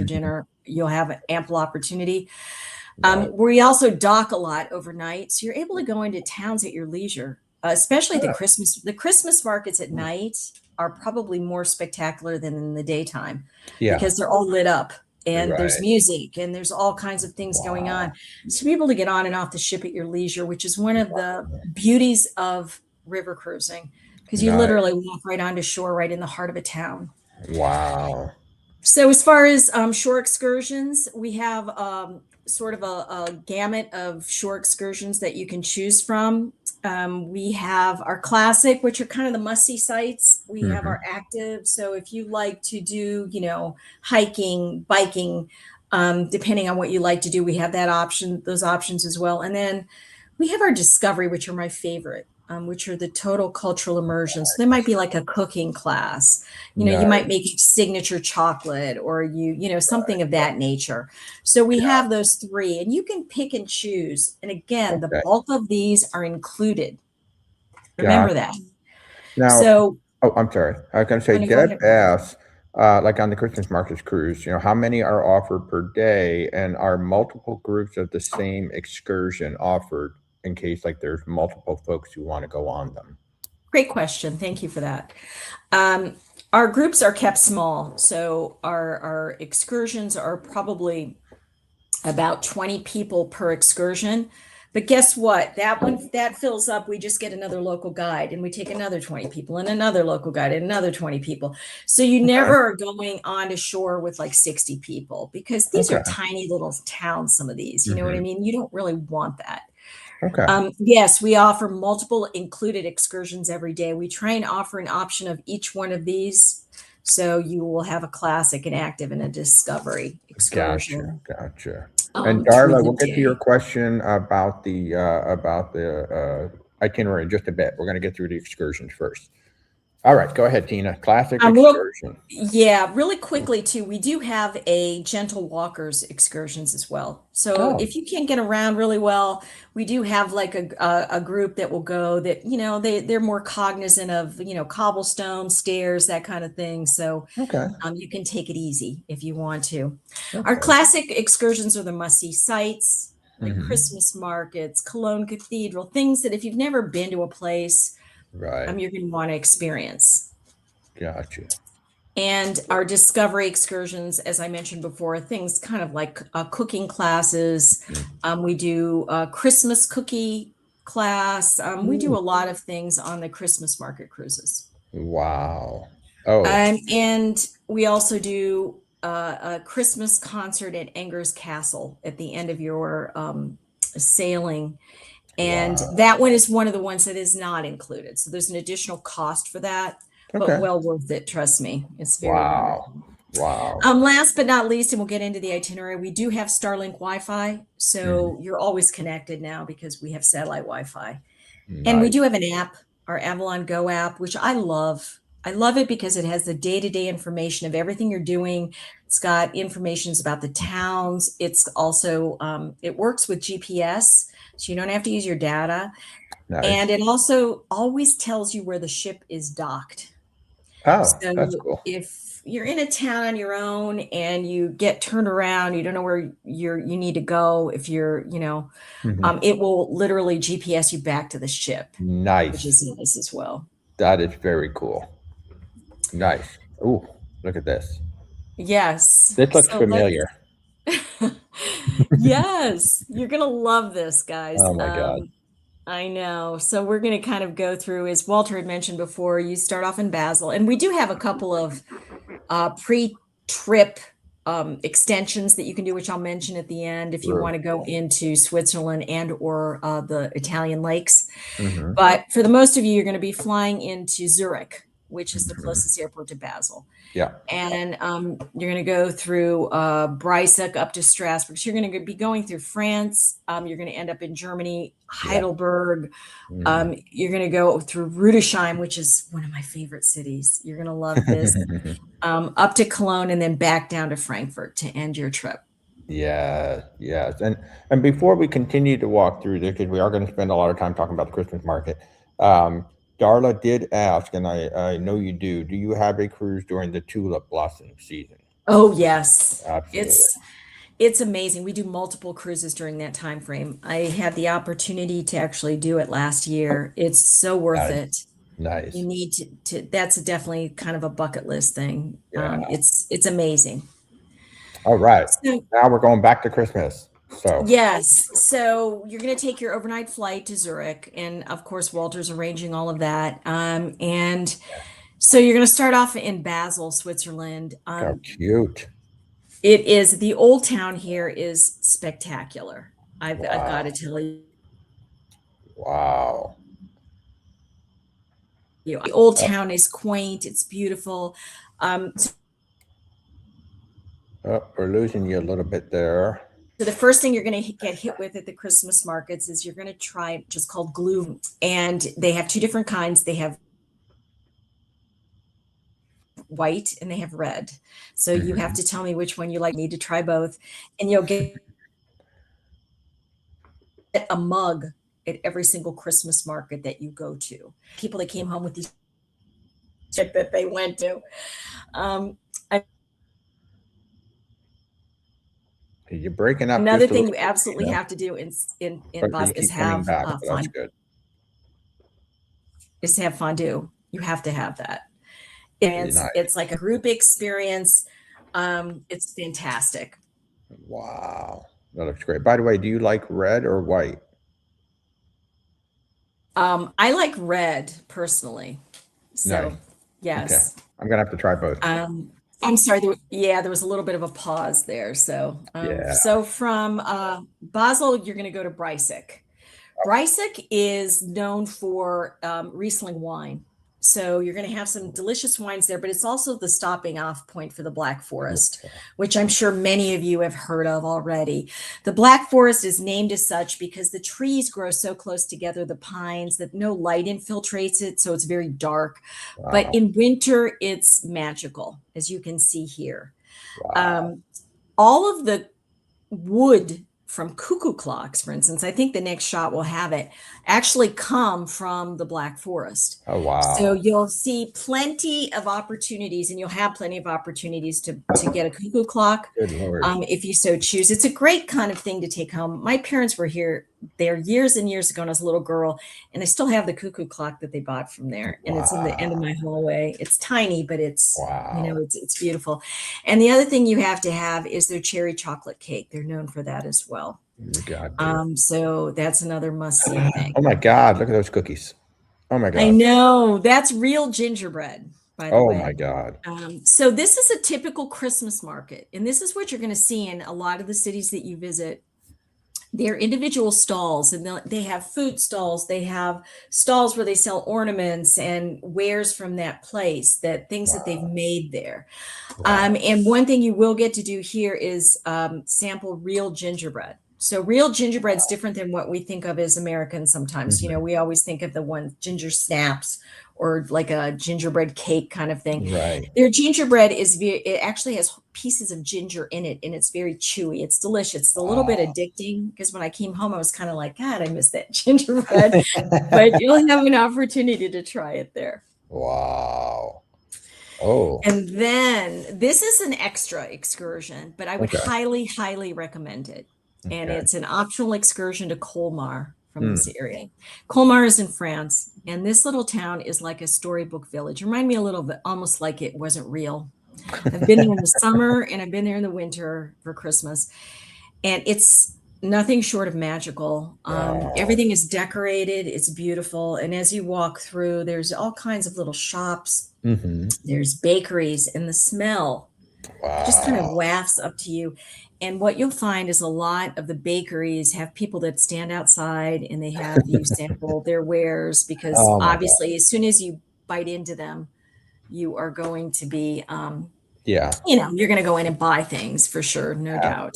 dinner, you'll have an ample opportunity. We also dock a lot overnight. So you're able to go into towns at your leisure, especially the Christmas markets at night are probably more spectacular than in the daytime because they're all lit up. And there's music and there's all kinds of things going on. So be able to get on and off the ship at your leisure, which is one of the beauties of river cruising, because you literally walk right onto shore, right in the heart of a town. Wow. So as far as shore excursions, we have sort of a gamut of shore excursions that you can choose from. We have our classic, which are kind of the must-see sites. We have our active. So if you like to do, hiking, biking, depending on what you like to do, we have those options as well. And then we have our discovery, which are my favorite, which are the total cultural immersions. So they might be like a cooking class. You might make signature chocolate or something of that nature. So we have those three and you can pick and choose. And again, the bulk of these are included. Remember that. Now, I'm sorry. I was going to say, Deb asked, like on the Christmas Markets cruise, how many are offered per day and are multiple groups of the same excursion offered in case like there's multiple folks who want to go on them? Great question. Thank you for that. Our groups are kept small. So our excursions are probably about 20 people per excursion. But guess what? That fills up. We just get another local guide and we take another 20 people and another local guide and another 20 people. So you never are going on to shore with like 60 people because these are tiny little towns, some of these, you know what I mean? You don't really want that. Yes, we offer multiple included excursions every day. We try and offer an option of each one of these. So you will have a classic, an active, and a discovery excursion. Gotcha. And Darla, we'll get to your question about the itinerary in just a bit. We're going to get through the excursions first. All right, go ahead, Tina. Classic excursion. Really quickly too. We do have a gentle walkers excursions as well. So if you can't get around really well, we do have like a group that will go that they're more cognizant of cobblestone stairs, that kind of thing. So you can take it easy if you want to. Our classic excursions are the must-see sites, like Christmas markets, Cologne Cathedral, things that if you've never been to a place, you're going to want to experience. Gotcha. And our discovery excursions, as I mentioned before, things kind of like cooking classes. We do a Christmas cookie class. We do a lot of things on the Christmas market cruises. Wow. And we also do a Christmas concert at Enger's Castle at the end of your sailing. And that one is one of the ones that is not included. So there's an additional cost for that, but well worth it. Trust me. It's very wonderful. Last but not least, and we'll get into the itinerary, we do have Starlink Wi-Fi. So you're always connected now because we have satellite Wi-Fi. And we do have an app, our Avalon Go app, which I love. I love it because it has the day-to-day information of everything you're doing. It's got information about the towns. It's also, it works with GPS. So you don't have to use your data. Nice. And it also always tells you where the ship is docked. Oh, So that's cool. if you're in a town on your own and you get turned around, you don't know where you need to go. If you're, Mhm. it will literally GPS you back to the ship, which Nice. is nice as well. That is very cool. Nice. Ooh, look at this. Yes. This looks So familiar. yes, you're gonna love this, guys. Oh my God. I know. So we're going to kind of go through, as Walter had mentioned before, you start off in Basel, and we do have a couple of pre-trip extensions that you can do, which I'll mention at the end if you Sure. want to go into Switzerland and or the Italian lakes. Mhm. But for the most of you, you're going to be flying into Zurich, which is the Mhm. closest airport to Basel. Yeah. And you're going to go through Breisach up to Strasbourg. So you're going to be going through France. You're going to end up in Germany, Heidelberg. Mhm. You're going to go through Rudesheim, which is one of my favorite cities. You're going to love this. Up to Cologne and then back down to Frankfurt to end your trip. Yeah, yes. And before we continue to walk through this, because we are going to spend a lot of time talking about the Christmas market, Darla did ask, and I know you do you have a cruise during the tulip blossom season? Oh, yes. Absolutely. It's amazing. We do multiple cruises during that time frame. I had the opportunity to actually do it last year. It's so worth it. Nice. You need to that's definitely kind of a bucket list thing. Yeah. It's amazing. All right. So, Now we're going back to Christmas. So yes. So you're going to take your overnight flight to Zurich. And of course, Walter's arranging all of that. And so you're going to start off in Basel, Switzerland. how cute. It is, the old town here is spectacular. I've got to Wow. tell you. Wow. The old town is quaint. It's beautiful. Oh, we're losing you a little bit there. So the first thing you're going to get hit with at the Christmas markets is you're going to try just called glue, and they have two different kinds. They have white and they have red. So you have to tell me which one you like. You need to try both, and you'll get a mug at every single Christmas market that you go to. People that came home with these that they went to. You're breaking up. Another just a thing little you bit, absolutely you know, have to do in but Basel you keep coming back, but that's good. is to have fondue. You have to have that. Very nice. It's like a group experience. It's fantastic. Wow. That looks great. By the way, do you like red or white? I like red personally. So Nice. yes. Okay. I'm gonna have to try both. I'm sorry. There was a little bit of a pause there. So, Yeah. so from Basel, you're going to go to Breisach. Breisach is known for Riesling wine. So you're going to have some delicious wines there, but it's also the stopping off point for the Black Forest, which I'm sure many of you have heard of already. The Black Forest is named as such because the trees grow so close together, the pines, that no light infiltrates it. So it's very dark. Wow. But in winter, it's magical, as you can see here. Wow. All of the wood from cuckoo clocks, for instance, I think the next shot will have it, actually come from the Black Forest. Oh, wow. So you'll see plenty of opportunities, and you'll have plenty of opportunities to get a cuckoo clock, Good Lord. if you so choose. It's a great kind of thing to take home. My parents were here there years and years ago when I was a little girl, and I still have the cuckoo clock that they bought from there. And it's in the end of my hallway. It's tiny, but it's, it's beautiful. And the other thing you have to have is their cherry chocolate cake. They're known for that as well. God, so that's another must-see thing. oh my God, look at those cookies. Oh my God. I know, that's real gingerbread, by the way. Oh my God. So this is a typical Christmas market, and this is what you're going to see in a lot of the cities that you visit. They're individual stalls, and they have food stalls. They have stalls where they sell ornaments and wares from that place, that things that they've made there. And one thing you will get to do here is sample real gingerbread. So real gingerbread is different than what we think of as Americans sometimes. You know, we always think of the one ginger snaps or like a gingerbread cake kind of thing. Right. Their gingerbread it actually has pieces of ginger in it, and it's very chewy. It's delicious. It's a little bit addicting because when I came home, I was kind of like, God, I miss that gingerbread. But you'll have an opportunity to try it there. Wow. Oh. And then this is an extra excursion, but I would highly, highly recommend it. And it's an optional excursion to Colmar from this area. Colmar is in France, and this little town is like a storybook village. Remind me a little bit, almost like it wasn't real. I've been there in the summer and I've been there in the winter for Christmas, and it's nothing short of magical. Everything is decorated. It's beautiful. And as you walk through, there's all kinds of little shops. There's bakeries, and the smell just kind of wafts up to you. And what you'll find is a lot of the bakeries have people that stand outside and they have you sample their wares, because obviously as soon as you bite into them, you are going to be, you're going to go in and buy things for sure. No doubt.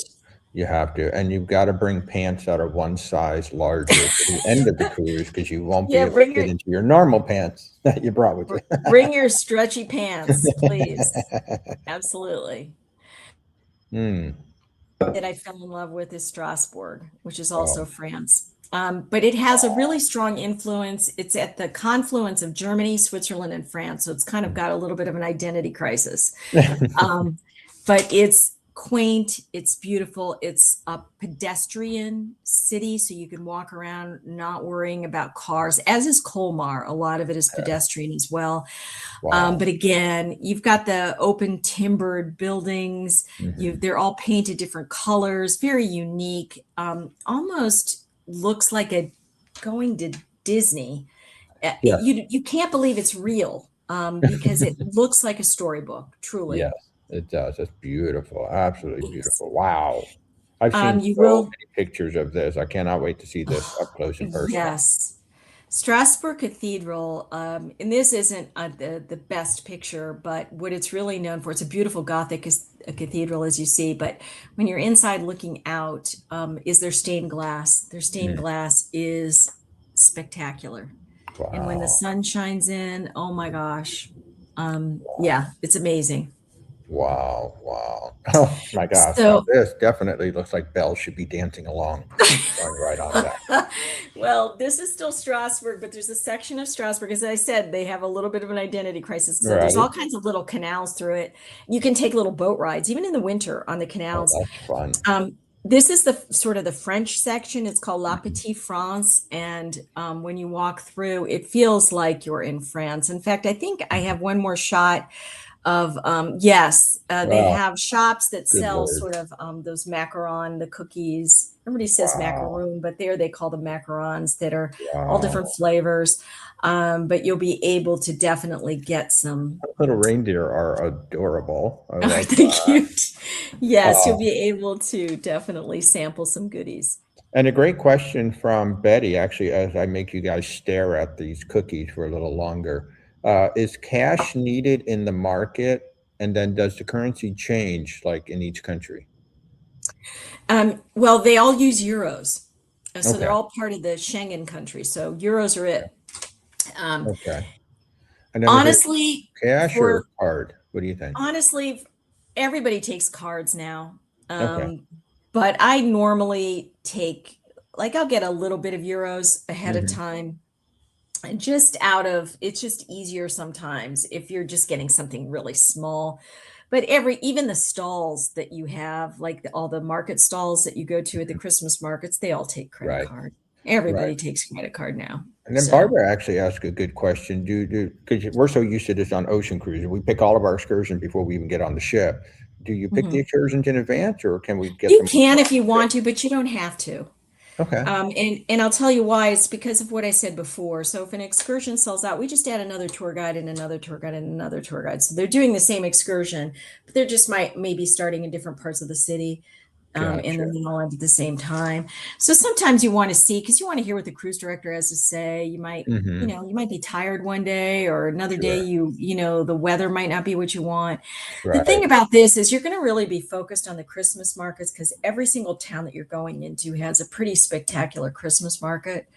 You have to. And you've got to bring pants that are one size larger to the end of the cruise, because you won't be able to get into your normal pants that you brought with you. Bring your stretchy pants, please. Absolutely. That I fell in love with is Strasbourg, which is also France. But it has a really strong influence. It's at the confluence of Germany, Switzerland, and France. So it's kind of got a little bit of an identity crisis. But it's quaint, it's beautiful, it's a pedestrian city, so you can walk around not worrying about cars, as is Colmar. A lot of it is pedestrian as well. But again, you've got the open timbered buildings. They're all painted different colors, very unique. Almost looks like going to Disney. You can't believe it's real, because it looks like a storybook, truly. Yes. It does. It's beautiful. Absolutely beautiful. Wow. I've seen many pictures of this. I cannot wait to see this up close in person. Yes. Strasbourg Cathedral, and this isn't the best picture, but what it's really known for, it's a beautiful Gothic cathedral, as you see, but when you're inside looking out, is their stained glass. Their stained glass is spectacular. Wow. And when the sun shines in, oh my gosh. It's amazing. Wow. Oh my gosh. So, this definitely looks like Belle should be dancing along. Right on that. Well, this is still Strasbourg, but there's a section of Strasbourg, as I said, they have a little bit of an identity crisis. So there's all kinds of little canals through it. You can take little boat rides, even in the winter on the canals. Oh, that's fun. This is the sort of the French section. It's called La Petite France. And when you walk through, it feels like you're in France. In fact, I think I have one more shot of they have shops that sell sort of those macaron, the cookies. Everybody says macaroon, but there they call them macarons, that are all different flavors. But you'll be able to definitely get some. Little reindeer are adorable. Aren't they cute? Yes, you'll be able to definitely sample some goodies. And a great question from Betty, actually, as I make you guys stare at these cookies for a little longer. Is cash needed in the market, and then does the currency change like in each country? Well, they all use euros, so they're all part of the Schengen countries. So euros are it. And then honestly, cash or card? What do you think? Honestly, everybody takes cards now, but I normally I'll get a little bit of euros ahead of time. Just it's just easier sometimes if you're just getting something really small. But even the stalls that you have, like all the market stalls that you go to at the Christmas markets, they all take credit card. Everybody takes credit card now. And then Barbara actually asked a good question. Because we're so used to this on ocean cruises, we pick all of our excursions before we even get on the ship. Do you pick the excursions in advance, or can we get them? You can if you want to, but you don't have to. Okay. And I'll tell you why. It's because of what I said before. So if an excursion sells out, we just add another tour guide and another tour guide and another tour guide. So they're doing the same excursion, but they're just maybe starting in different parts of the city. And then they all end at the same time. So sometimes you want to see, because you want to hear what the cruise director has to say. You might, you might be tired one day, or another day the weather might not be what you want. The thing about this is you're going to really be focused on the Christmas markets, because every single town that you're going into has a pretty spectacular Christmas market.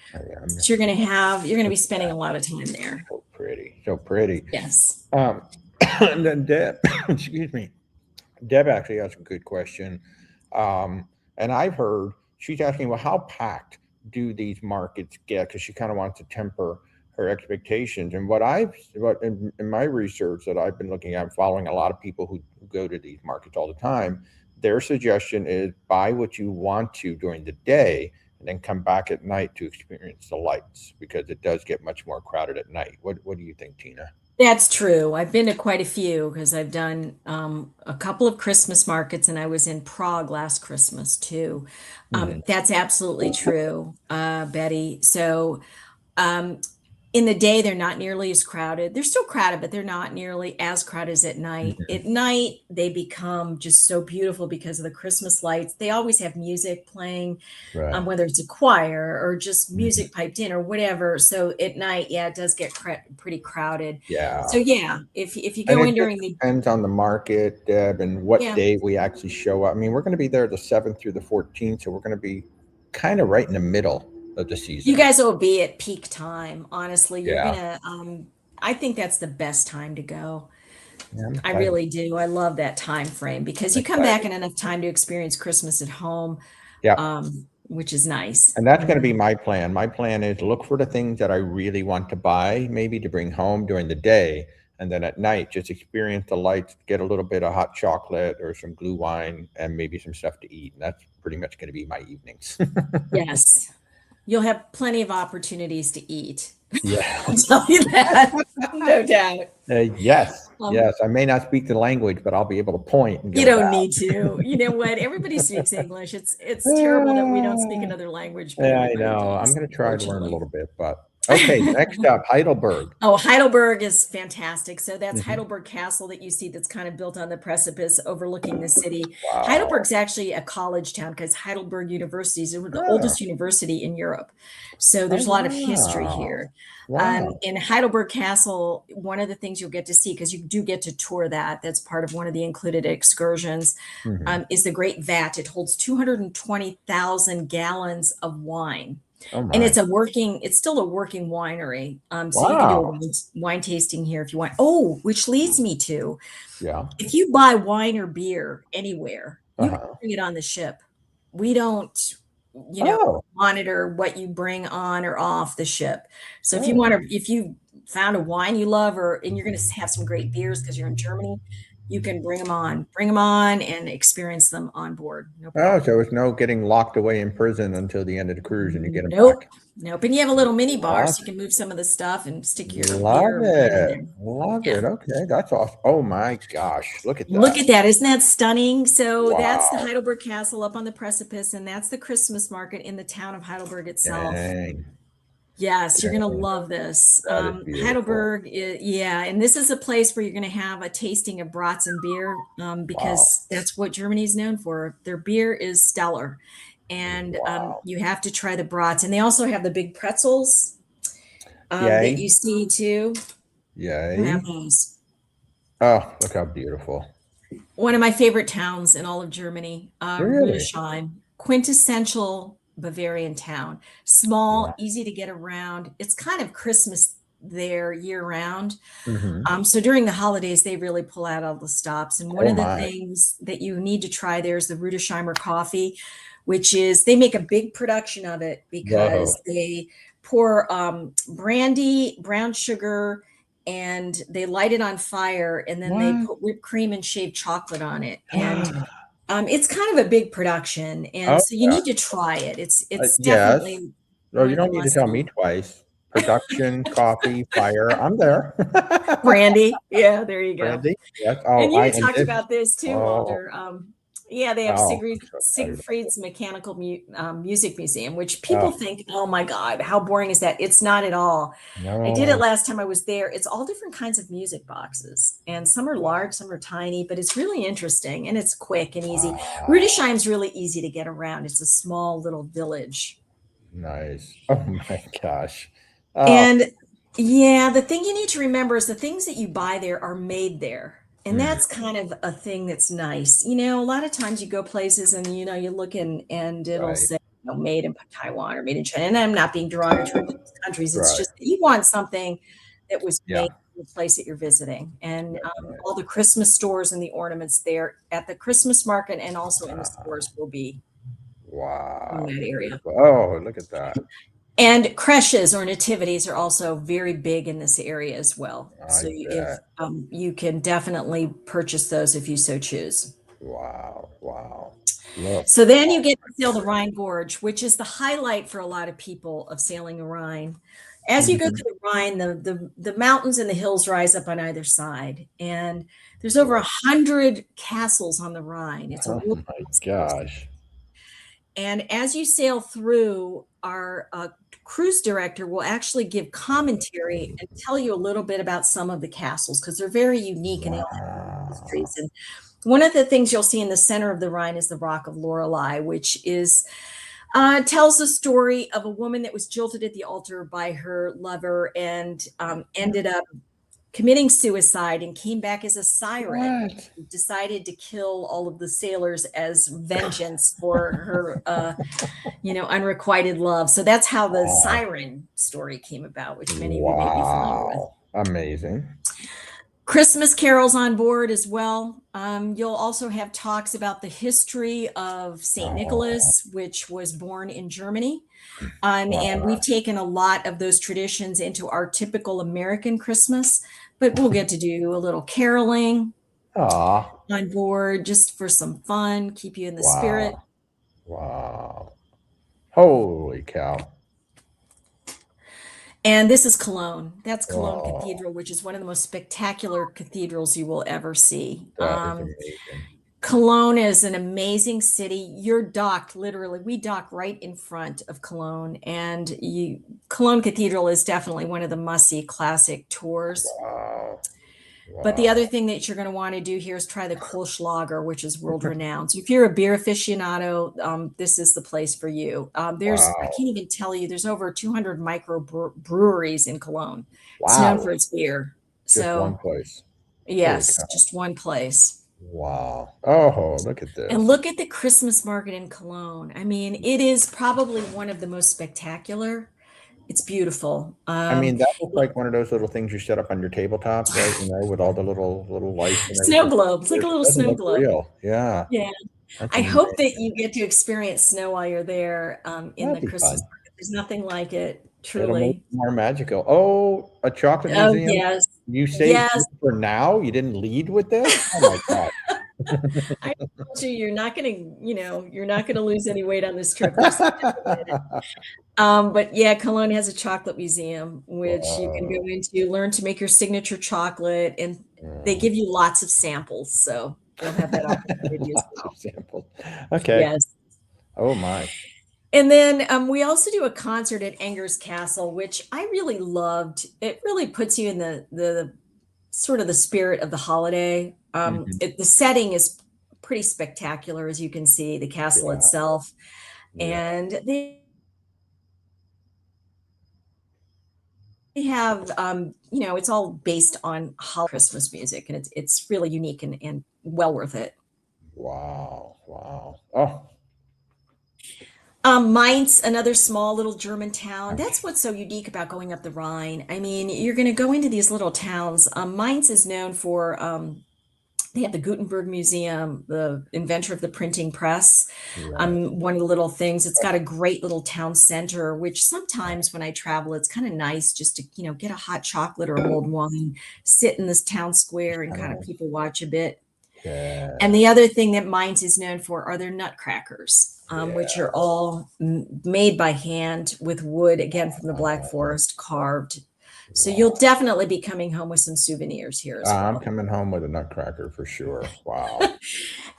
So you're going to be spending a lot of time there. So pretty. So pretty. Yes. And then Deb, excuse me, Deb actually asked a good question. And I've heard she's asking, well, how packed do these markets get? Because she kind of wants to temper her expectations. And what in my research that I've been looking at, following a lot of people who go to these markets all the time, their suggestion is buy what you want to during the day and then come back at night to experience the lights, because it does get much more crowded at night. What do you think, Tina? That's true. I've been to quite a few because I've done a couple of Christmas markets, and I was in Prague last Christmas too. That's absolutely true, Betty. So in the day, they're not nearly as crowded. They're still crowded, but they're not nearly as crowded as at night. At night, they become just so beautiful because of the Christmas lights. They always have music playing, Right. whether it's a choir or just music piped in or whatever. So at night, yeah, it does get pretty crowded. Yeah. So yeah, if you And go it in just during the depends on the market, Deb, and what yeah. day we actually show up. I mean, we're going to be there the 7th through the 14th, so we're going to be kind of right in the middle of the season. You guys will be at peak time. Honestly, you're Yeah. gonna I think that's the best time to go. Yeah, I'm I excited. really do. I love that time frame because you come back in enough time to experience Christmas at home, Yeah. which is nice. And that's going to be my plan. My plan is look for the things that I really want to buy, maybe to bring home during the day. And then at night, just experience the lights, get a little bit of hot chocolate or some glue wine and maybe some stuff to eat. And that's pretty much going to be my evenings. Yes. You'll have plenty of opportunities to eat. Yeah. I'll tell you that. No doubt. Yes. Yes. I may not speak the language, but I'll be able to point. And You go don't back. need to. You know what? Everybody speaks English. It's terrible that we don't speak another language. But Yeah, I everybody know. does, I'm going to try to learn a unfortunately. little bit, but okay. Next up, Heidelberg. Oh, Heidelberg is fantastic. So that's Mhm. Heidelberg Castle that you see that's kind of built on the precipice overlooking the city. Wow. Heidelberg's actually a college town because Heidelberg University is the Yeah. oldest university in Europe. So there's a lot of history wow. here. Wow. In Heidelberg Castle, one of the things you'll get to see, because you do get to tour that's part of one of the included excursions, Mhm. is the Great Vat. It holds 220,000 gallons of wine. Oh my. And it's still a working winery. So you can do Wow. a wine tasting here if you want. Oh, which leads me to, Yeah. if you buy wine or beer anywhere, you can Uh-huh. bring it on the ship. We don't, Oh. monitor what you bring on or off the ship. So if Oh. if you found a wine you love, and you're going to have some great beers because you're in Germany, you can bring them on and experience them on board. No Oh, problem. so it's no getting locked away in prison until the end of the cruise and you get them Nope. back. Nope. And you have a little mini bar, Love so you can move some of the stuff and stick your Love beer or wine in it. there. Love Yeah. it. Okay. That's awesome. Oh my gosh. Look at Look that. at that. Isn't that stunning? So that's the Wow. Heidelberg Castle up on the precipice, and that's the Christmas market in the town of Heidelberg itself. Dang. Yes, you're going to Dang. love this. That is beautiful. Heidelberg, yeah, and this is a place where you're going to have a tasting of brats and beer because that's what Germany is known for. Their beer is stellar, and Wow. you have to try the brats. And they also have the big pretzels Yay. that you see too. Yay. Have those. Oh, look how beautiful. One of my favorite towns in all of Germany, Really? Rüdesheim, quintessential Bavarian town. Small, easy to get around. It's kind of Christmas there year round. Mhm. So during the holidays, they really pull out all the stops. And one Oh of the my. things that you need to try there is the Rüdesheimer coffee, which is they make a big production of it because they pour brandy, brown sugar, and they light it on fire, and then they What? put whipped cream and shaved chocolate on it. And it's kind of a big production, and so you Okay. need to try it. It's Yes. definitely Oh, one you of the don't need to tell me must-see. twice. Production, coffee, fire. I'm there. Brandy, yeah, there you go. Brandy. Yes. Oh, And you and talked this. about this too, Oh, Walter. Yeah, they have oh, I'm so excited about Siegfried's Mechanical Music Museum, which it. people Oh, think, oh my God, how boring is that? It's not at all. I did it no. last time I was there. It's all different kinds of music boxes, and some are large, some are tiny, but it's really interesting and it's quick and easy. Wow. Rüdesheim's really easy to get around. It's a small little village. Nice. Oh my gosh. Oh, And yeah, the thing you need to remember is the things that you buy there are made there. And mhm. that's kind of a thing that's nice. A lot of times you go places and, you look and it'll Right. say, made in Taiwan or made in China. And I'm not being derogatory to those countries. It's Right. just that you want something that was Yeah. made the place that you're visiting. And all the Christmas stores and the ornaments there at the Christmas market and also in the stores will be Wow. in that area. Oh, look at that. And creches or nativities are also very big in this area as well. So you can definitely purchase those if you so choose. Wow. Wow. Look. So then you get to sail the Rhine Gorge, which is the highlight for a lot of people of sailing the Rhine. As you go through the Rhine, the mountains and the hills rise up on either side, and there's over 100 castles on the Rhine. It's a Oh my gosh. And as you sail through, our cruise director will actually give commentary and tell you a little bit about some of the castles because they're very unique and they all have histories. And one of the things you'll see in the center of the Rhine is the Rock of Lorelei, which is tells the story of a woman that was jilted at the altar by her lover and ended up committing suicide and came back as a siren. Decided to kill all of the sailors as vengeance for her, unrequited love. So that's how the siren story came about, which many of you may be familiar with. Amazing. Christmas carols on board as well. You'll also have talks about the history of St. Nicholas, which was born in Germany. And we've taken a lot of those traditions into our typical American Christmas, but we'll get to do a little caroling on board just for some fun, keep you in the spirit. Wow. Holy cow. And this is Cologne. That's Cologne Cathedral, which is one of the most spectacular cathedrals you will ever see. That is amazing. Cologne is an amazing city. You're docked, literally. We dock right in front of Cologne. And Cologne Cathedral is definitely one of the must-see classic tours. Wow. But the other thing that you're going to want to do here is try the Kolsch Lager, which is world-renowned. So if you're a beer aficionado, this is the place for you. I can't even tell you, there's over 200 micro-breweries in Cologne. Wow. It's known for its beer. Just one place. Yes, just one place. Wow. Oh, look at this. And look at the Christmas market in Cologne. I mean, it is probably one of the most spectacular. It's beautiful. I mean, that looks like one of those little things you set up on your tabletop, right? With all the little lights and snow globes, like a little snow globe. Real. Yeah. Yeah. I hope that you get to experience snow while you're there in the Christmas market. There's nothing like it, truly. It'll make it more magical. Oh, a chocolate museum. Yes. You saved for now. You didn't lead with this. Oh my God. I told you, you're not gonna lose any weight on this trip. But yeah, Cologne has a chocolate museum, which you can go into, learn to make your signature chocolate, and they give you lots of samples. So you'll have that opportunity as well. Samples. Okay. Yes. Oh my. And then we also do a concert at Angers Castle, which I really loved. It really puts you in the sort of the spirit of the holiday. The setting is pretty spectacular, as you can see, the castle itself. And they have, it's all based on Christmas music, and it's really unique and well worth it. Wow. Wow. Oh. Mainz, another small little German town. That's what's so unique about going up the Rhine. I mean, you're going to go into these little towns. Mainz is known for, they have the Gutenberg Museum, the inventor of the printing press. One of the little things, it's got a great little town center, which sometimes when I travel, it's kind of nice just to, get a hot chocolate or a mulled wine, sit in this town square and kind of people watch a bit. Yeah. And the other thing that Mainz is known for are their nutcrackers, which are all made by hand with wood, again, from the Black Forest, carved. So you'll definitely be coming home with some souvenirs here as well. I'm coming home with a nutcracker for sure. Wow.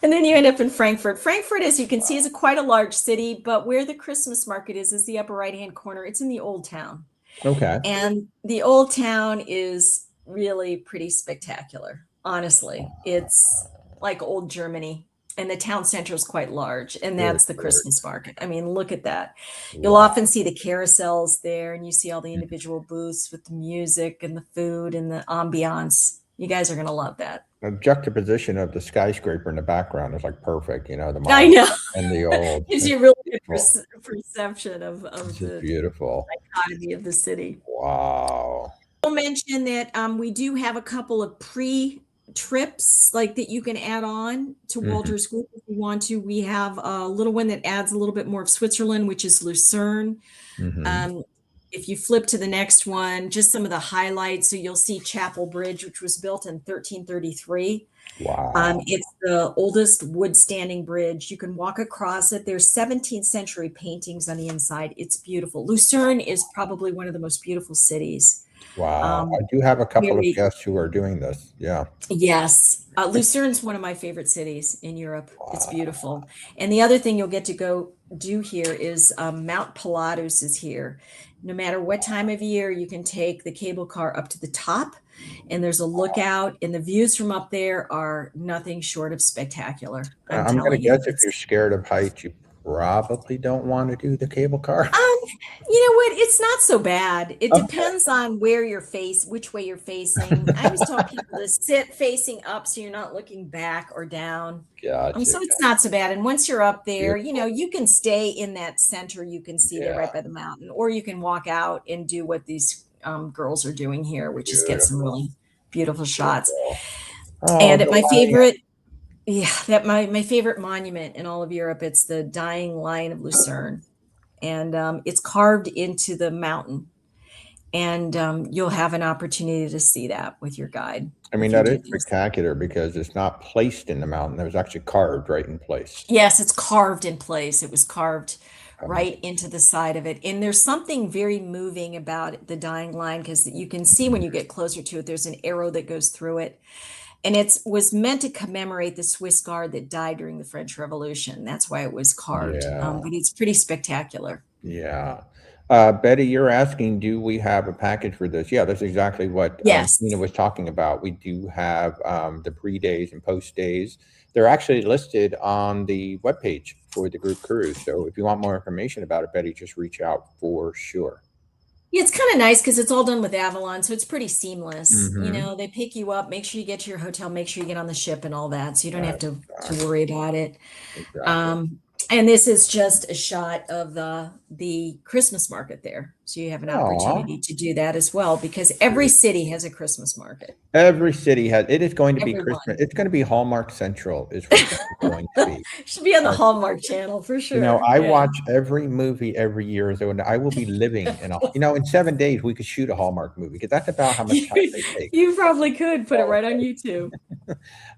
And then you end up in Frankfurt. Frankfurt, as you can see, is quite a large city, but where the Christmas market is the upper right-hand corner. It's in the Old Town. Okay. And the Old Town is really pretty spectacular. Honestly, it's like old Germany, and the town center is quite large, and that's the Christmas market. I mean, look at that. You'll often see the carousels there, and you see all the individual booths with the music and the food and the ambiance. You guys are going to love that. The juxtaposition of the skyscraper in the background is like perfect, the I know. And the old. Gives you a really good perception of the beautiful dichotomy of the city. Wow. will mention that we do have a couple of pre-trips like that you can add on to Walter's group if you want to. We have a little one that adds a little bit more of Switzerland, which is Lucerne. If you flip to the next one, just some of the highlights. So you'll see Chapel Bridge, which was built in 1333. Wow. It's the oldest wood standing bridge. You can walk across it. There's 17th century paintings on the inside. It's beautiful. Lucerne is probably one of the most beautiful cities. Wow. I do have a couple of guests who are doing this. Yeah. Yes. Lucerne's one of my favorite cities in Europe. Wow. It's beautiful. And the other thing you'll get to go do here is Mount Pilatus is here. No matter what time of year, you can take the cable car up to the top, and there's a lookout, and the views from up there are nothing short of spectacular. I'm going to guess if you're scared of heights, you probably don't want to do the cable car. You know what? It's not so bad. It depends on where you're which way you're facing. I always tell people to sit facing up so you're not looking back or down. Gotcha. So it's not so bad. And once you're up there, you know, you can stay in that center. You can see there right by the mountain, or you can walk out and do what these girls are doing here, which is get some really beautiful shots. And at my favorite, my favorite monument in all of Europe, it's the Dying Lion of Lucerne. And it's carved into the mountain. And you'll have an opportunity to see that with your guide. I mean, that is spectacular because it's not placed in the mountain. It was actually carved right in place. Yes, it's carved in place. It was carved right into the side of it. And there's something very moving about the Dying Lion because you can see when you get closer to it, there's an arrow that goes through it. And it was meant to commemorate the Swiss Guard that died during the French Revolution. That's why it was carved. But it's pretty spectacular. Yeah. Betty, you're asking, do we have a package for this? Yeah, that's exactly what Nina was talking about. We do have the pre-days and post-days. They're actually listed on the webpage for the group cruise. So if you want more information about it, Betty, just reach out for sure. Yeah, it's kind of nice because it's all done with Avalon, so it's pretty seamless. You know, they pick you up, make sure you get to your hotel, make sure you get on the ship and all that, so you don't have to worry about it. And this is just a shot of the Christmas market there. So you have an opportunity to do that as well, because every city has a Christmas market. Every city has. It is going to be Christmas. It's going to be Hallmark Central is what it's going to be. Should be on the Hallmark channel for sure. You know, I watch every movie every year. So I will be living in 7 days, we could shoot a Hallmark movie because that's about how much time they take. You probably could put it right on YouTube.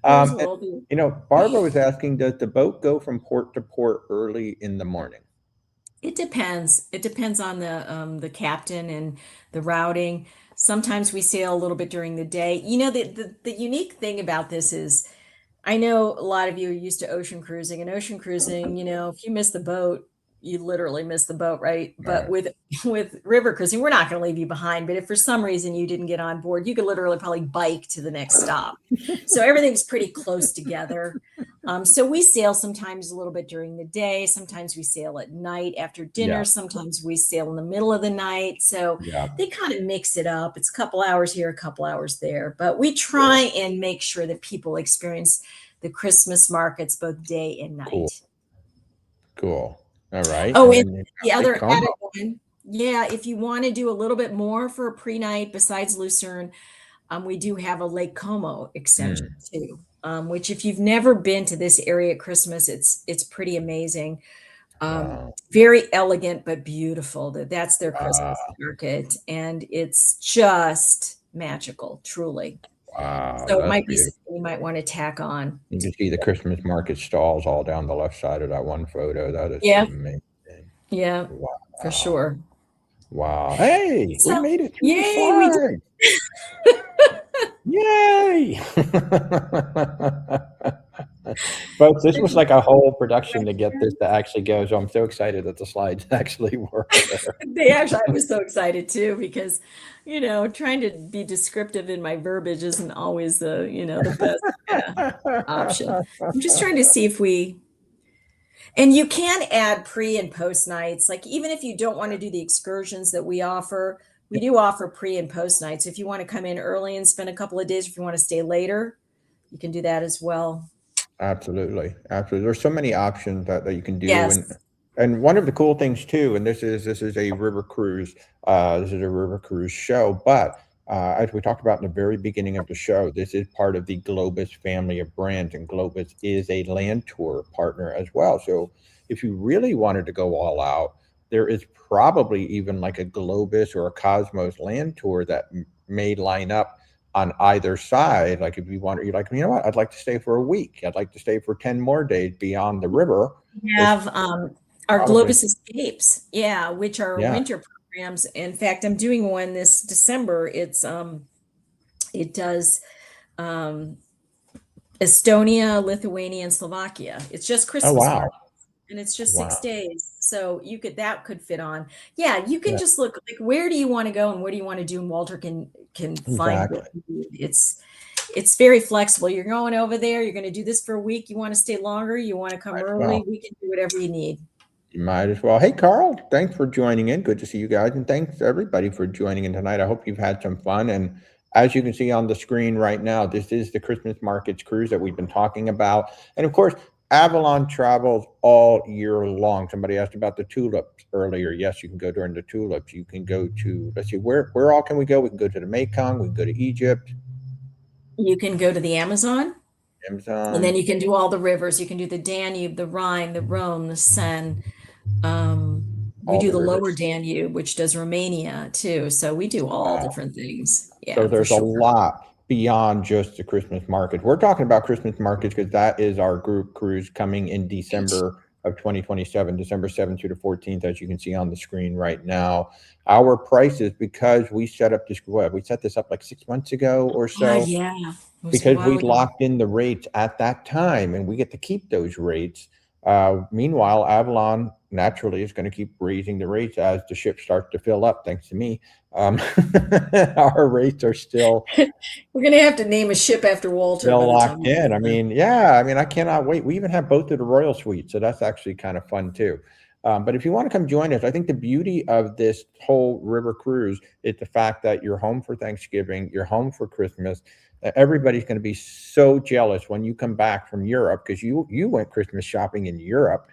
Barbara was asking, does the boat go from port to port early in the morning? It depends. It depends on the captain and the routing. Sometimes we sail a little bit during the day. You know, the unique thing about this is, I know a lot of you are used to ocean cruising, and ocean cruising, you know, if you miss the boat, you literally miss the boat, right? But with river cruising, we're not going to leave you behind. But if for some reason you didn't get on board, you could literally probably bike to the next stop. So everything's pretty close together. So we sail sometimes a little bit during the day. Sometimes we sail at night after dinner. Sometimes we sail in the middle of the night. So they kind of mix it up. It's a couple hours here, a couple hours there. But we try and make sure that people experience the Christmas markets both day and night. Cool. All right. Oh, and the other added one, if you want to do a little bit more for a pre-night besides Lucerne, we do have a Lake Como extension too, which if you've never been to this area at Christmas, it's pretty amazing. Very elegant, but beautiful. That's their Christmas market, and it's just magical, truly. Wow, so it might be something you might want to tack on. You can see the Christmas market stalls all down the left side of that one photo. That is amazing. Yeah, for sure. Wow. Hey, we made it through Yay! Yay! Folks, this was like a whole production to get this to actually go. So I'm so excited that the slides actually work. I was so excited too, because, you know, trying to be descriptive in my verbiage isn't always the best option. I'm just trying to see if and you can add pre and post nights. Like, even if you don't want to do the excursions that we offer, we do offer pre and post nights. If you want to come in early and spend a couple of days, if you want to stay later, you can do that as well. Absolutely. There's so many options that you can do. Yes. And one of the cool things too, and this is a river cruise. This is a river cruise show, but As we talked about in the very beginning of the show, this is part of the Globus family of brands, and Globus is a land tour partner as well. So if you really wanted to go all out, there is probably even like a Globus or a Cosmos land tour that may line up on either side. Like if you want, you're like, you know what, I'd like to stay for a week. I'd like to stay for 10 more days beyond the river. We have our probably- Globus Escapes, yeah, which are Yeah. winter programs. In fact, I'm doing one this December. It does Estonia, Lithuania, and Slovakia. It's just Christmas Oh, wow. markets, and it's just 6 Wow. days. So that could fit on. Yeah, you can Yeah. just look like, where do you want to go and what do you want to do? And Walter can find what you need. It's very flexible. You're going over there, you're going to do this for a week. You want to stay longer, you want to come early, we can do whatever you need. You might as well. Hey, Carl, thanks for joining in. Good to see you guys. And thanks everybody for joining in tonight. I hope you've had some fun. And as you can see on the screen right now, this is the Christmas Markets cruise that we've been talking about. And of course, Avalon travels all year long. Somebody asked about the tulips earlier. Yes, you can go during the tulips. You can go to, let's see, where all can we go? We can go to the Mekong. We can go to Egypt. You can go to the Amazon. Amazon. And then you can do all the rivers. You can do the Danube, the Rhine, the Rhone, the Seine. We do the lower Danube, which does Romania too. So we do all different things. Yeah, so there's a lot beyond just the Christmas markets. We're talking about Christmas markets because that is our group cruise coming in December of 2027, December 7th through the 14th, as you can see on the screen right now. Our prices, because we set up this, we set this up like 6 months ago or so. Yeah. Because we locked in the rates at that time and we get to keep those rates. Meanwhile, Avalon naturally is going to keep raising the rates as the ship starts to fill up, thanks to me. Our rates are still... We're going to have to name a ship after Walter. Still locked in. I mean, yeah, I mean, I cannot wait. We even have both of the Royal Suites, so that's actually kind of fun too. But if you want to come join us, I think the beauty of this whole river cruise is the fact that you're home for Thanksgiving, you're home for Christmas. Everybody's going to be so jealous when you come back from Europe, because you went Christmas shopping in Europe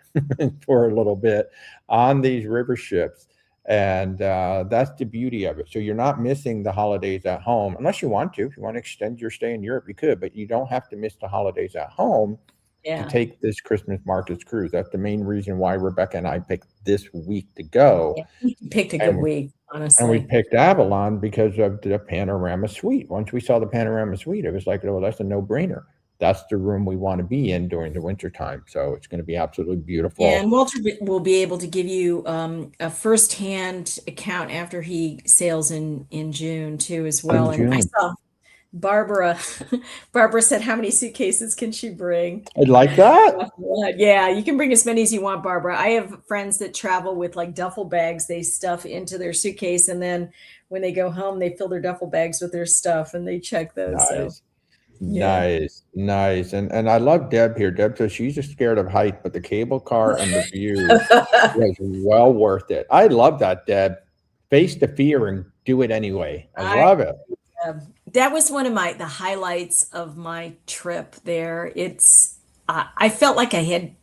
for a little bit on these river ships. And that's the beauty of it. So you're not missing the holidays at home unless you want to. If you want to extend your stay in Europe, you could, but you don't have to miss the holidays at home to take this Christmas markets cruise. That's the main reason why Rebecca and I picked this week to go. Yeah, we picked a good week, honestly. And we picked Avalon because of the Panorama Suite. Once we saw the Panorama Suite, it was like, oh, that's a no-brainer. That's the room we want to be in during the winter time. So it's going to be absolutely beautiful. Yeah, and Walter will be able to give you a firsthand account after he sails in June too, as well. And I saw Barbara. Barbara said, "How many suitcases can she bring?" I'd like that. Yeah, you can bring as many as you want, Barbara. I have friends that travel with like duffel bags. They stuff into their suitcase, and then when they go home, they fill their duffel bags with their stuff, and they check those. Nice. So. Yeah. Nice. And I love Deb here. Deb says she's just scared of height, but the cable car and the view was well worth it. I love that, Deb. Face the fear and do it anyway. I love it. That was one of the highlights of my trip there. I felt like I had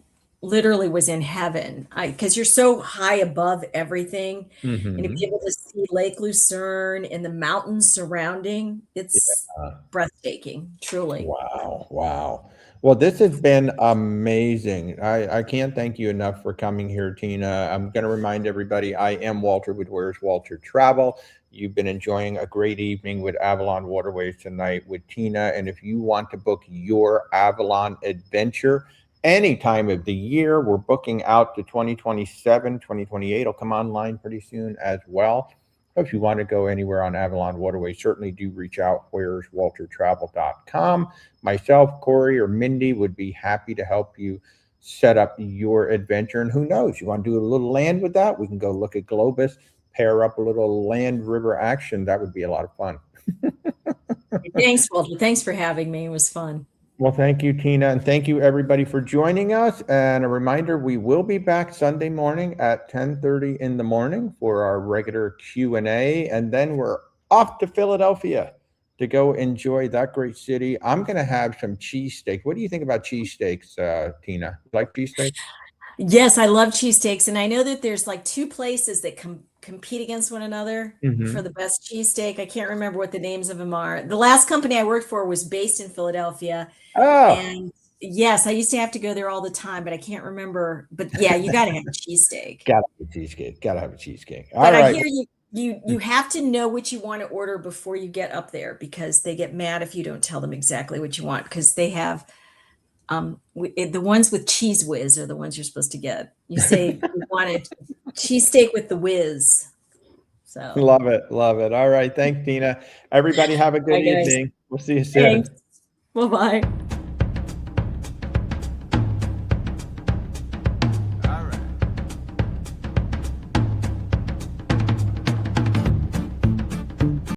literally was in heaven because you're so high above everything, and to be able to see Lake Lucerne and the mountains surrounding, it's breathtaking, truly. Wow. Well, this has been amazing. I can't thank you enough for coming here, Tina. I'm going to remind everybody, I am Walter with Where's Walter Travel. You've been enjoying a great evening with Avalon Waterways tonight with Tina. And if you want to book your Avalon adventure any time of the year, we're booking out to 2027, 2028 will come online pretty soon as well. If you want to go anywhere on Avalon Waterways, certainly do reach out, where'swaltertravel.com. Myself, Corey, or Mindy would be happy to help you set up your adventure. And who knows, you want to do a little land with that? We can go look at Globus, pair up a little land river action. That would be a lot of fun. Thanks, Walter. Thanks for having me. It was fun. Well, thank you, Tina, and thank you, everybody, for joining us. And a reminder, we will be back Sunday morning at 10:30 in the morning for our regular Q&A, and then we're off to Philadelphia to go enjoy that great city. I'm going to have some cheesesteak. What do you think about cheesesteaks, Tina? Like cheesesteaks? Yes, I love cheesesteaks, and I know that there's like two places that compete against one another Mhm. for the best cheesesteak. I can't remember what the names of them are. The last company I worked for was based in Philadelphia. Oh, And yes, I used to have to go there all the time, but I can't remember. But yeah, you got to have a cheesesteak. gotta have a cheesecake. Gotta have a cheesecake. All But I right. hear you have to know what you want to order before you get up there, because they get mad if you don't tell them exactly what you want, because they have the ones with cheese whiz are the ones you're supposed to get. You say you wanted cheesesteak with the whiz. So Love it. Love it. All right. Thanks, Tina. Everybody have a good Bye, guys. evening. We'll see you soon. Thanks. Bye-bye.